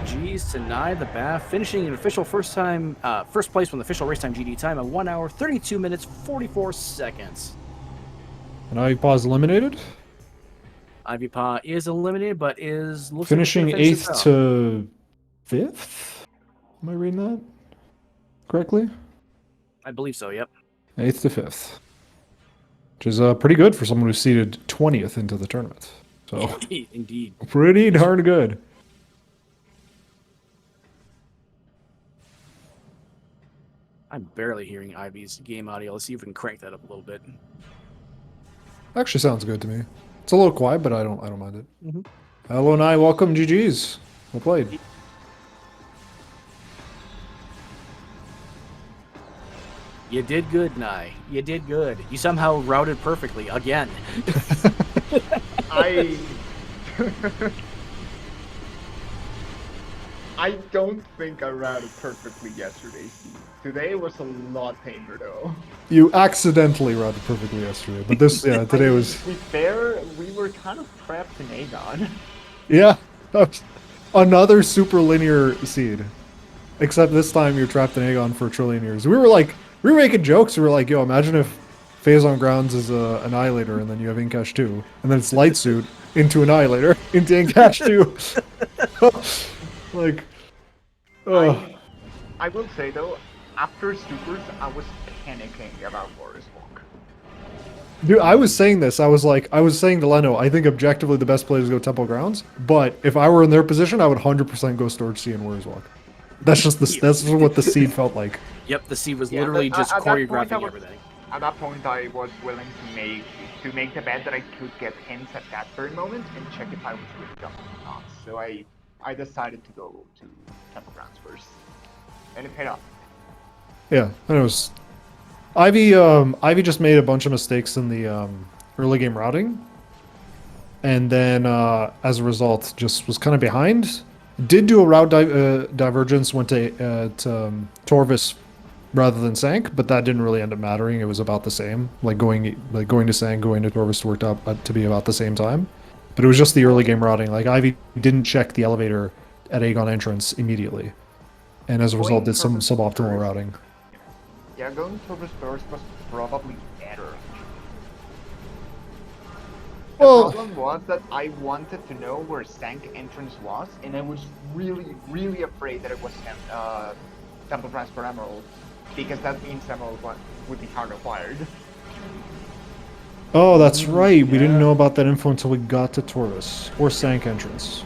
GG's to Naii the Bath, finishing an official first place with an official race time GD time of 1 hour, 32 minutes, 44 seconds. And Ivypaw is eliminated. Ivypaw is eliminated, but is Finishing 8th to 5th? Am I reading that correctly? I believe so, yep. 8th to 5th. Which is pretty good for someone who's seeded 20th into the tournament. So Indeed. Pretty darn good. I'm barely hearing Ivy's game audio. Let's see if we can crank that up a little bit. Actually sounds good to me. It's a little quiet, but I don't mind it. Mm-hmm. Hello, Naii. Welcome, GG's. Well played. You did good, Naii. You did good. You somehow routed perfectly again. I don't think I routed perfectly yesterday, Steve. Today was a lot tamer, though. You accidentally routed perfectly yesterday, but this, yeah, today was... To be fair, we were kind of trapped in Aegon. Yeah, that was another super linear seed. Except this time you're trapped in Aegon for a trillion years. We were making jokes. We were like, yo, imagine if Phazon Grounds is a Annihilator and then you have Inkash 2. And then it's Light Suit into Annihilator into Inkash 2. Like, I will say, though, after Supers, I was panicking about Forest Walk. dude, I was saying this. I was saying to Leno, I think objectively the best play is go Temple Grounds. But if I were in their position, I would 100% go Storage Sea and Warriors Walk. That's just that's what the seed felt like. Yep, the seed was literally just choreographing everything. At that point, I was willing to make the bet that I could get hints at that very moment and check if I was really dumb or not. So I decided to go to Temple Grounds first, and it paid off. Yeah, and it was Ivy just made a bunch of mistakes in the early game routing, and then as a result, just was kind of behind. Did do a route divergence, went to Torvis rather than Sank, but that didn't really end up mattering. It was about the same. Going to Sank, going to Torvis worked out to be about the same time. But it was just the early game routing. Like Ivy didn't check the elevator at Aegon entrance immediately, and as a result did some suboptimal routing. Yeah, going Torvis first was probably better. The problem was that I wanted to know where Sank entrance was, and I was really, really afraid that it was Temple Transfer Emerald, because that means Emerald would be hard acquired. Oh, that's right. We didn't know about that info until we got to Torvis or Sank entrance.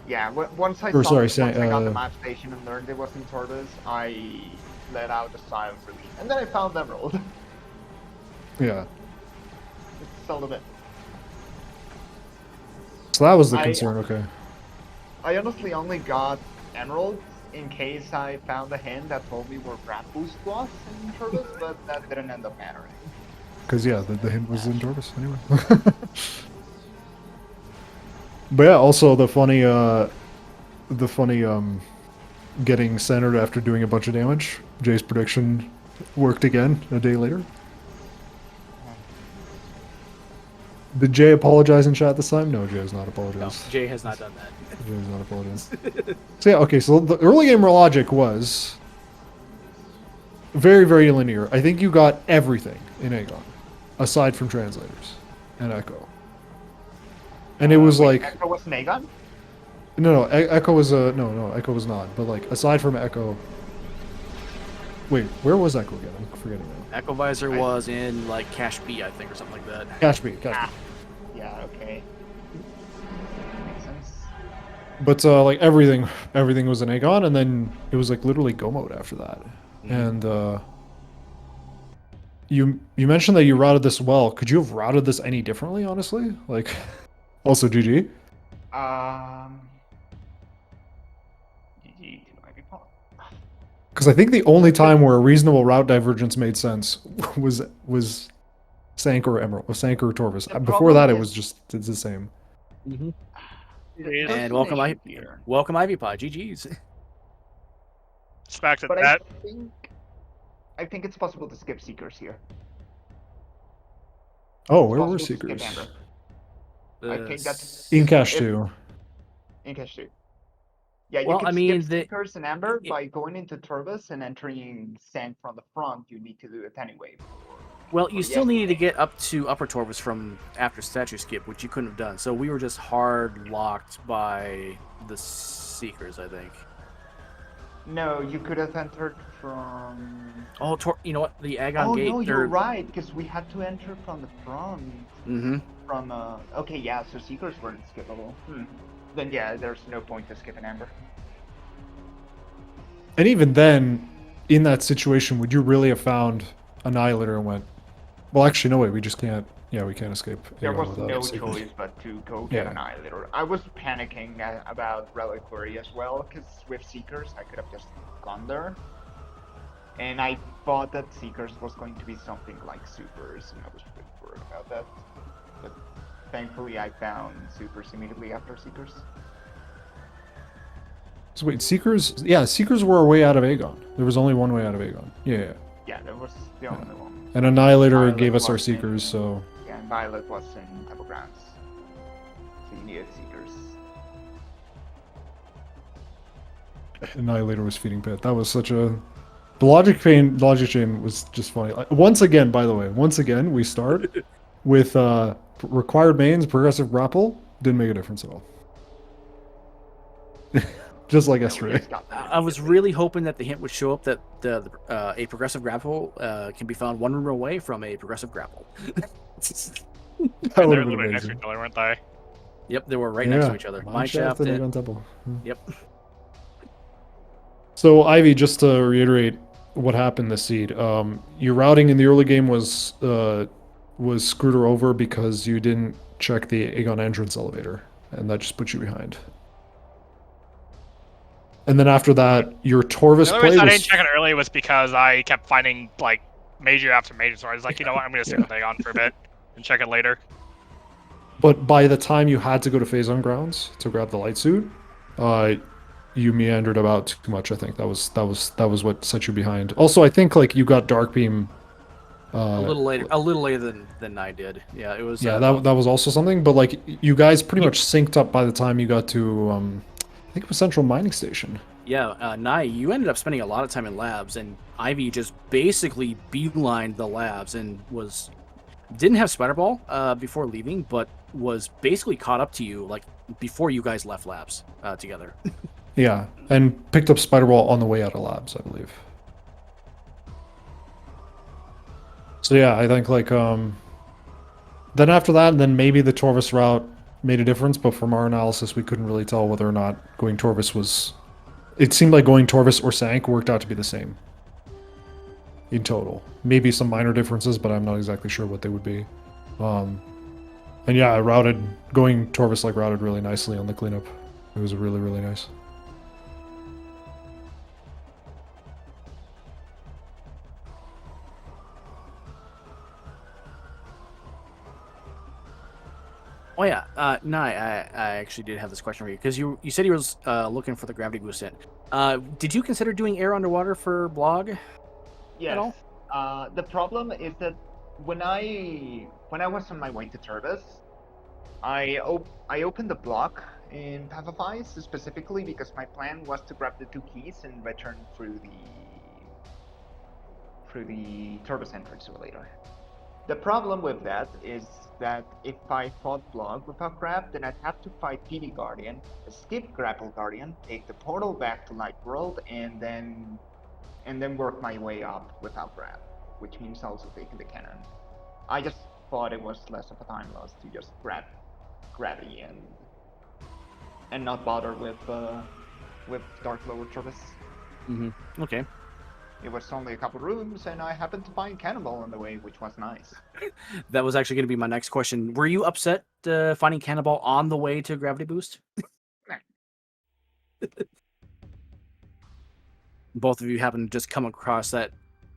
Yeah, once I got the map station and learned it was in Torvis, I let out a sigh of relief, and then I found Emerald. Yeah. It's still a bit. So that was the concern, okay. I honestly only got Emerald in case I found a hint that told me where Brand Boost was in Torvis, but that didn't end up mattering. Because, yeah, the hint was in Torvis, anyway. But yeah, also the funny, getting centered after doing a bunch of damage. Jay's prediction worked again a day later. Did Jay apologize in chat this time? No, Jay has not apologized. No, Jay has not done that. Jay has not apologized. So yeah, okay, so the early game logic was very, very linear. I think you got everything in Aegon, aside from translators and Echo. And it was like... Echo was an Aegon? No, Echo was no, Echo was not. But like, aside from Echo... Wait, where was Echo again? I'm forgetting now. Echo Visor was in like Cash B, I think, or something like that. Cash B. Yeah, okay. Makes sense. But like everything was in Aegon, and then it was like literally go mode after that. And you mentioned that you routed this well. Could you have routed this any differently, honestly? Like, also GG. GG to Ivypaw. Because I think the only time where a reasonable route divergence made sense was Sank or Emerald, or Sank or Torvis. The Before that, problem it is- was just it's the same. It is. And There's an issue welcome here. welcome Ivypaw. GG's. It's back to But that. I think it's possible to skip Seekers here. Oh, It's where were possible to skip Seekers? Amber. I think that's In Cache if- 2. in Cache 2. Yeah, you Well, can I mean, skip Seekers and Amber by going into Turbis and entering Sank from the front. You need to do it anyway. Well, you Or still needed to yesterday. get up to Upper Torvis from after Statue Skip, which you couldn't have done. So we were just hard locked by the Seekers, I think. No, you could have entered from. Oh, you know what? The Agon Oh Gate. no, you're right, because we had to enter from the front. Mm-hmm. From okay, yeah, so Seekers weren't skippable. Then yeah, there's no point to skip an Amber. And even then, in that situation, would you really have found Annihilator and went, well, actually, no way, we just can't. Yeah, we can't escape. There Aegon was without no Seekers. choice but to go get Yeah. Annihilator. I was panicking about Reliquary as well, because with Seekers, I could have just gone there. And I thought that Seekers was going to be something like Supers, and I was really worried about that. But thankfully, I found Supers immediately after Seekers. So wait, Seekers? Yeah, Seekers were a way out of Aegon. There was only one way out of Aegon. Yeah. Yeah, that was the only one. And Annihilator Violet gave us our was in- Seekers, so... Yeah, and Violet was in Battlegrounds. So you needed Seekers. Annihilator was feeding Pit. That was such a... The logic chain was just funny. Once again, by the way, we start with required mains, progressive grapple, didn't make a difference at all. Just like No, we yesterday. just got that I was immediately. really hoping that the hint would show up that a progressive grapple can be found one room away from a progressive grapple. That And would they were have been literally next to amazing. each other, weren't they? Yep, they were right next to each other. Mine Mine shaft and and Aegon Temple. yep. So Ivy, just to reiterate what happened this seed, your routing in the early game was screwed her over because you didn't check the Aegon entrance elevator, and that just put you behind. And then after that, your Torvis The only play reason I was didn't check it early was because I kept finding like major after major, so I was like, you know what, I'm gonna stick with Aegon for a bit and check it later. But by the time you had to go to Phazon Grounds to grab the light suit, you meandered about too much. I think that was what set you behind. Also, I think like you got Dark Beam a little later than I did. Yeah, it was. Yeah, that was also something. But like you guys pretty much synced up by the time you got to I think it was Central Mining Station. Yeah, Naii, you ended up spending a lot of time in labs, and Ivy just basically beelined the labs and didn't have Spider Ball before leaving, but was basically caught up to you like before you guys left labs together. Yeah, and picked up Spider Ball on the way out of labs, I believe. So yeah, I think like then after that, then maybe the Torvis route made a difference, but from our analysis, we couldn't really tell whether or not going Torvis was. It seemed like going Torvis or Sank worked out to be the same in total. Maybe some minor differences, but I'm not exactly sure what they would be. And yeah, going Torvis like routed really nicely on the cleanup. It was really, really nice. Oh yeah, Naii, I actually did have this question for you because you said you was looking for the gravity boost in. Did you consider doing air underwater for blog? Yes. all? The problem is that when I was on my way to Turbis, I opened the block in Path of Ice specifically because my plan was to grab the 2 keys and return through the Turbis entrance later. The problem with that is that if I fought Blog without grab, then I'd have to fight PD Guardian, skip Grapple Guardian, take the portal back to Light World, and then work my way up without grab, which means also taking the cannon. I just thought it was less of a time loss to just grab Gravity and not bother with Dark Lower Turbis. Mm-hmm. Okay. It was only a couple rooms, and I happened to find Cannibal on the way, which was nice. That was actually going to be my next question. Were you upset finding Cannibal on the way to Gravity Boost? Both of you happen to just come across that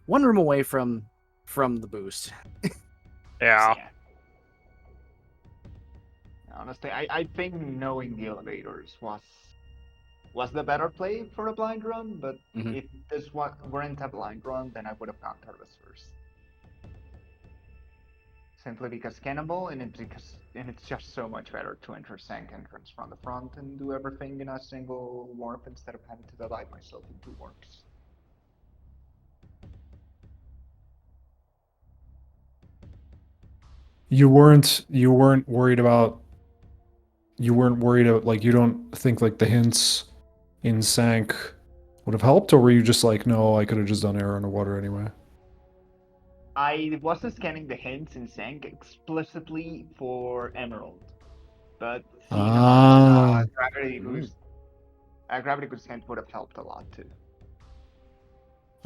one room away from the boost. Yeah. Honestly, I think knowing the elevators was the better play for a blind run, but if this weren't a blind run, then I would have gone Turles first. Simply because Cannibal, and it's just so much better to enter Sank entrance from the front and do everything in a single warp instead of having to divide myself into warps. You weren't worried about like you don't think like the hints in Sank would have helped, or were you just like, no, I could have just done air underwater anyway? I wasn't scanning the hints in Sank explicitly for Emerald, but seeing about gravity boost hint would have helped a lot too.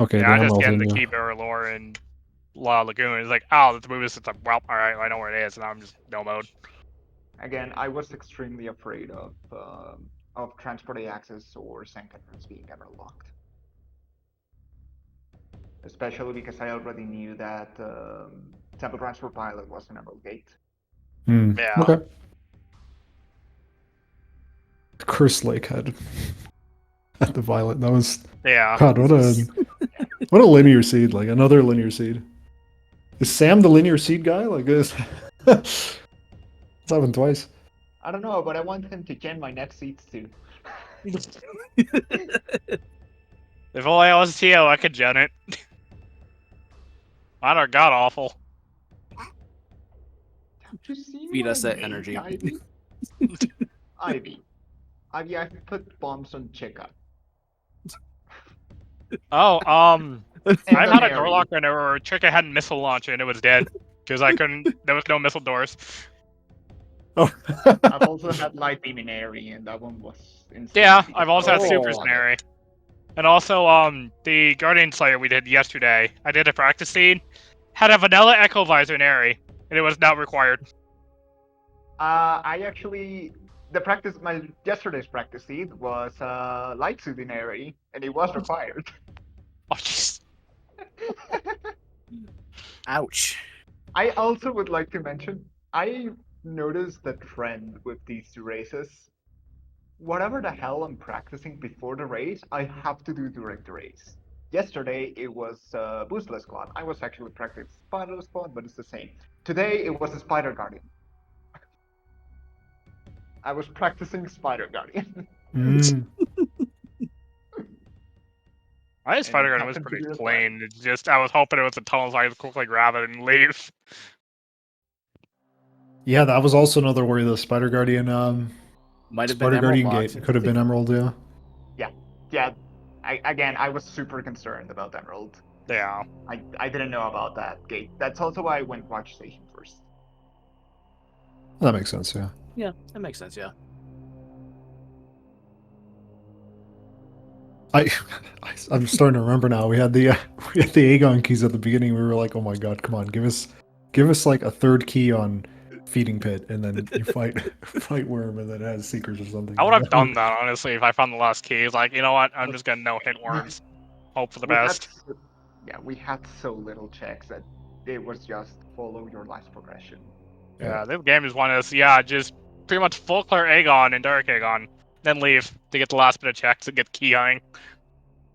Okay, Yeah, the I just Emerald get thing, the yeah. key barrel lore and La Lagoon. It's like, oh, the move is it's like, well, alright, I know where it is, and I'm just no mode. Again, I was extremely afraid of transport access or Sank entrance being Emerald locked. Especially because I already knew that Temple Transport Pilot was an Emerald Gate. Yeah. Okay. Curse Lake had the Violet. That was God. What a linear seed! Like another linear seed. Is Sam the linear seed guy? Like this? It's happened twice. I don't know, but I want him to gen my next seeds too. If only I was Tio, I could gen it. Mine are god awful. Don't you see Feed what us I that made, energy. Ivy, I put bombs on Chica. Oh, And I've had a on door Aerie. locker or a trick I had missile launcher and it was dead because I couldn't. There was no missile doors. Oh. I've also had light beam in Aerie, and that one was insane. Yeah, I've also had Oh. super snary. And also, the Guardian Slayer we did yesterday, I did a practice scene, had a vanilla echo visor in Aerie, and it was not required. I actually my yesterday's practice seed was light suit in Aerie, and it was required. Oh, jeez. Ouch. I also would like to mention, I noticed the trend with these two races. Whatever the hell I'm practicing before the race, I have to do during the race. Yesterday it was Boostless Squad. I was actually practicing Spider Squad, but it's the same. Today it was a Spider Guardian. I was practicing Spider Guardian. My Spider Guardian was pretty plain. It's just, I was hoping it was a tunnel so I could quickly grab it and leave. Yeah, that was also another worry. The Spider Guardian, Might have Spider been Guardian Emerald gate could have been Emerald. Yeah. Yeah. I was super concerned about Emerald. Yeah. I didn't know about that gate. That's also why I went watch station first. That makes sense. Yeah. Yeah, that makes sense. Yeah. I'm starting to remember now. We had the Aegon keys at the beginning. We were like, oh my god, come on, give us like a third key on feeding pit, and then you fight worm, and then it has seekers or something. I would have done that, honestly, if I found the last key. It's like, you know what? I'm just gonna no-hit worms. Hope for the best. We had so little checks that it was just follow your life's progression. Yeah, this game is one of those, just pretty much full clear Aegon and Dark Aegon, then leave to get the last bit of checks and get key eyeing.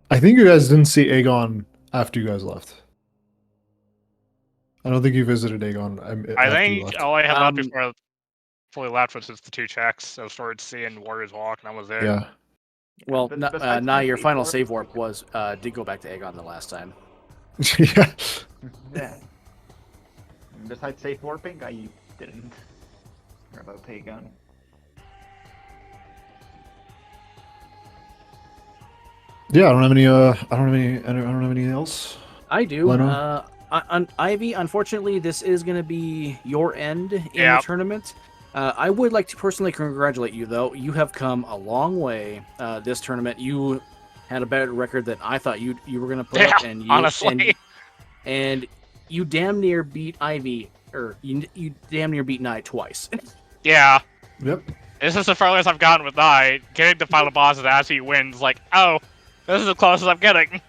I think you guys didn't see Aegon after you guys left. I don't think you visited Aegon. I think all I had left before I fully left was just the 2 checks. So Sword Sea and Warriors Walk, and I was there. Yeah. Well, now your final save warp was did go back to Aegon the last time. Yeah. Yeah. Besides safe warping, I didn't. About Aegon. Yeah, I don't have anything else. I do. Ivy, unfortunately, this is going to be your end in the tournament. I would like to personally congratulate you, though. You have come a long way this tournament. You had a better record than I thought you were gonna put up, and you honestly. and you damn near beat Ivy, or you damn near beat Naii twice. Yeah. Yep. This is the furthest I've gotten with Naii. Getting the final bosses as he wins, like, oh, this is the closest I'm getting.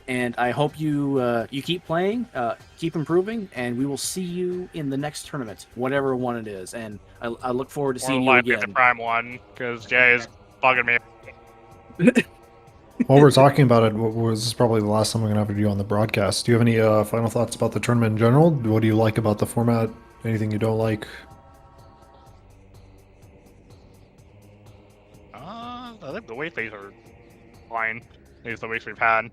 And I hope you you keep playing, keep improving, and we will see you in the next tournament, whatever one it is. And I look forward to Or seeing you likely the again. Prime one, because Jay is bugging me. While we're talking about it, this is probably the last time I'm going to have to do on the broadcast. Do you have any final thoughts about the tournament in general? What do you like about the format? Anything you don't like? I think the weeklies are fine. At least the weeks we've had.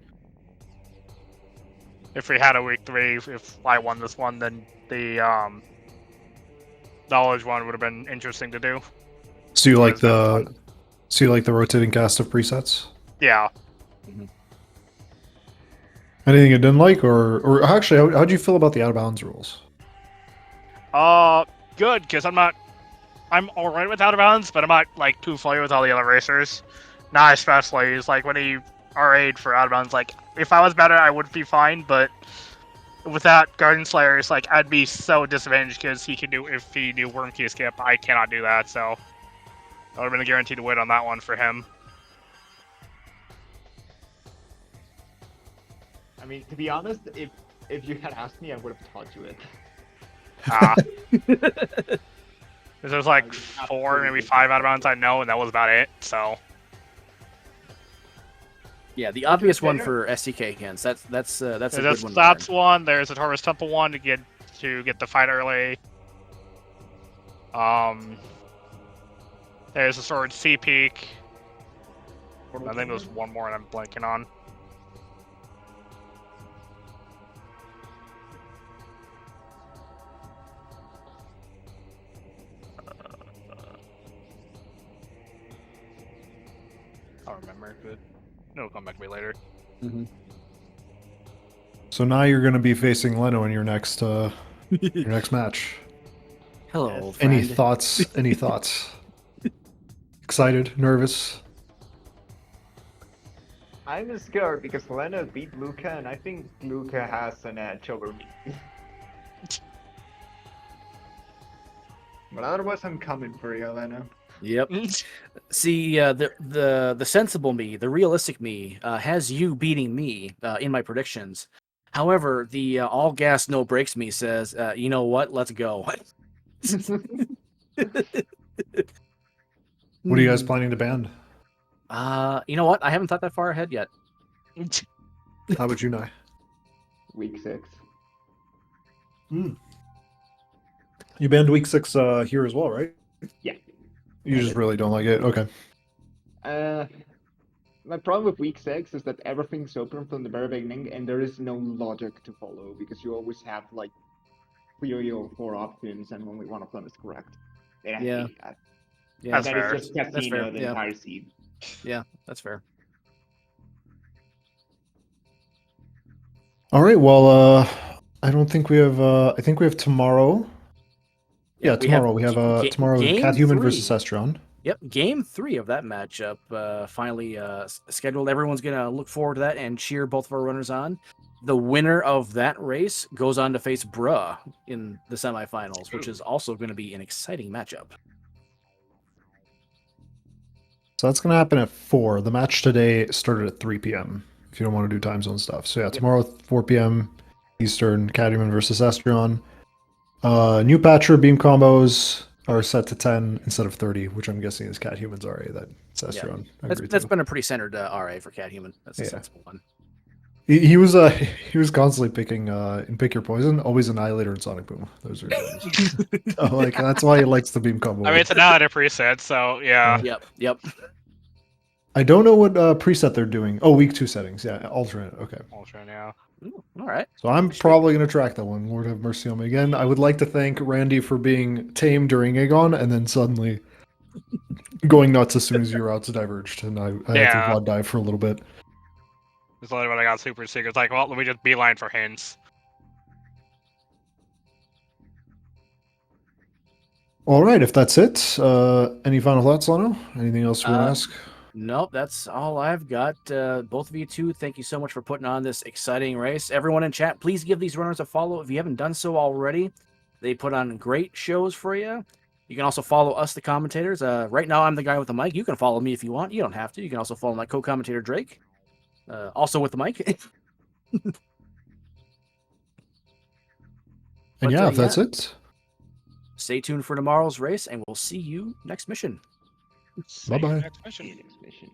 If we had a week 3, if I won this one, then the knowledge one would have been interesting to do. So you like Is that the fun? so you like the rotating cast of presets? Yeah. Anything you didn't like, or actually, how do you feel about the out of bounds rules? Good, because I'm alright with out of bounds, but I'm not like too familiar with all the other racers. Not especially. It's like when he RA'd for out of bounds, like if I was better I would be fine, but with that Guardian Slayer, it's like I'd be so disadvantaged because he can do, if he do Worm Key Skip, I cannot do that, so that would have been a guaranteed win on that one for him. I mean, to be honest, if you had asked me, I would have taught you it. There's like 4, maybe 5 out of bounds I know, and that was about it, so. Yeah, the obvious one for STK hands. That's a good one. That's one. There's a Taurus Temple one to get the fight early. There's a Sword C Peak. I think there's one more and I'm blanking on. I'll remember, but it'll come back to me later. Mm-hmm. So now you're going to be facing Leno in your next match. Hello, old friend. Any thoughts? Any thoughts? Excited? Nervous? I'm scared because Lena beat Luca, and I think Luca has an edge over me. But otherwise, I'm coming for you, Lena. Yep. See, the sensible me, the realistic me, has you beating me in my predictions. However, the all gas no brakes me says, you know what? Let's go. What are you guys planning to ban? You know what? I haven't thought that far ahead yet. How about you, Naii? Week 6. You banned week 6 here as well, right? Yeah. You just really don't like it? Okay. My problem with week 6 is that everything's open from the very beginning, and there is no logic to follow because you always have like 3 or 4 options, and only one of them is correct. And I hate that. Yeah, That's that fair. is just casino fair, the yeah. entire seed. Yeah, that's fair. All right. Well, I don't think we have. I think we have tomorrow. Yeah, tomorrow we have tomorrow game Cat Human 3. versus Estron. Yep, game 3 of that matchup finally scheduled. Everyone's gonna look forward to that and cheer both of our runners on. The winner of that race goes on to face Bruh in the semifinals, which is also going to be an exciting matchup. So that's going to happen at 4. The match today started at 3 p.m. if you don't want to do time zone stuff. So yeah, tomorrow 4 p.m. Eastern, Cat Human versus Estron. New patcher beam combos are set to 10 instead of 30, which I'm guessing is Cat Human's RA. That's Estron. That's been a pretty centered RA for Cat Human. That's a sensible one. He was constantly picking in Pick Your Poison, always Annihilator and Sonic Boom. Those are his so, like that's why he likes the beam combo. I mean, it's an out of preset, so yeah. Yep. I don't know what preset they're doing. Oh, week 2 settings. Yeah, alternate. Okay. Alternate, yeah. Ooh, all right. So I'm probably going to track that one. Lord have mercy on me again. I would like to thank Randy for being tame during Aegon and then suddenly going nuts as soon as your routes diverged, and I had to VOD dive for a little bit. It's literally when I got super sick. It's like, well, let me just beeline for hints. All right, if that's it, any final thoughts, Lano? Anything else you want to ask? Nope, that's all I've got. Both of you two, thank you so much for putting on this exciting race. Everyone in chat, please give these runners a follow if you haven't done so already. They put on great shows for you. You can also follow us, the commentators. Right now, I'm the guy with the mic. You can follow me if you want. You don't have to. You can also follow my co-commentator, Drake, also with the mic. And But, yeah, if that's it. Stay tuned for tomorrow's race, and we'll see you next mission. See you Bye-bye. next mission. Next mission.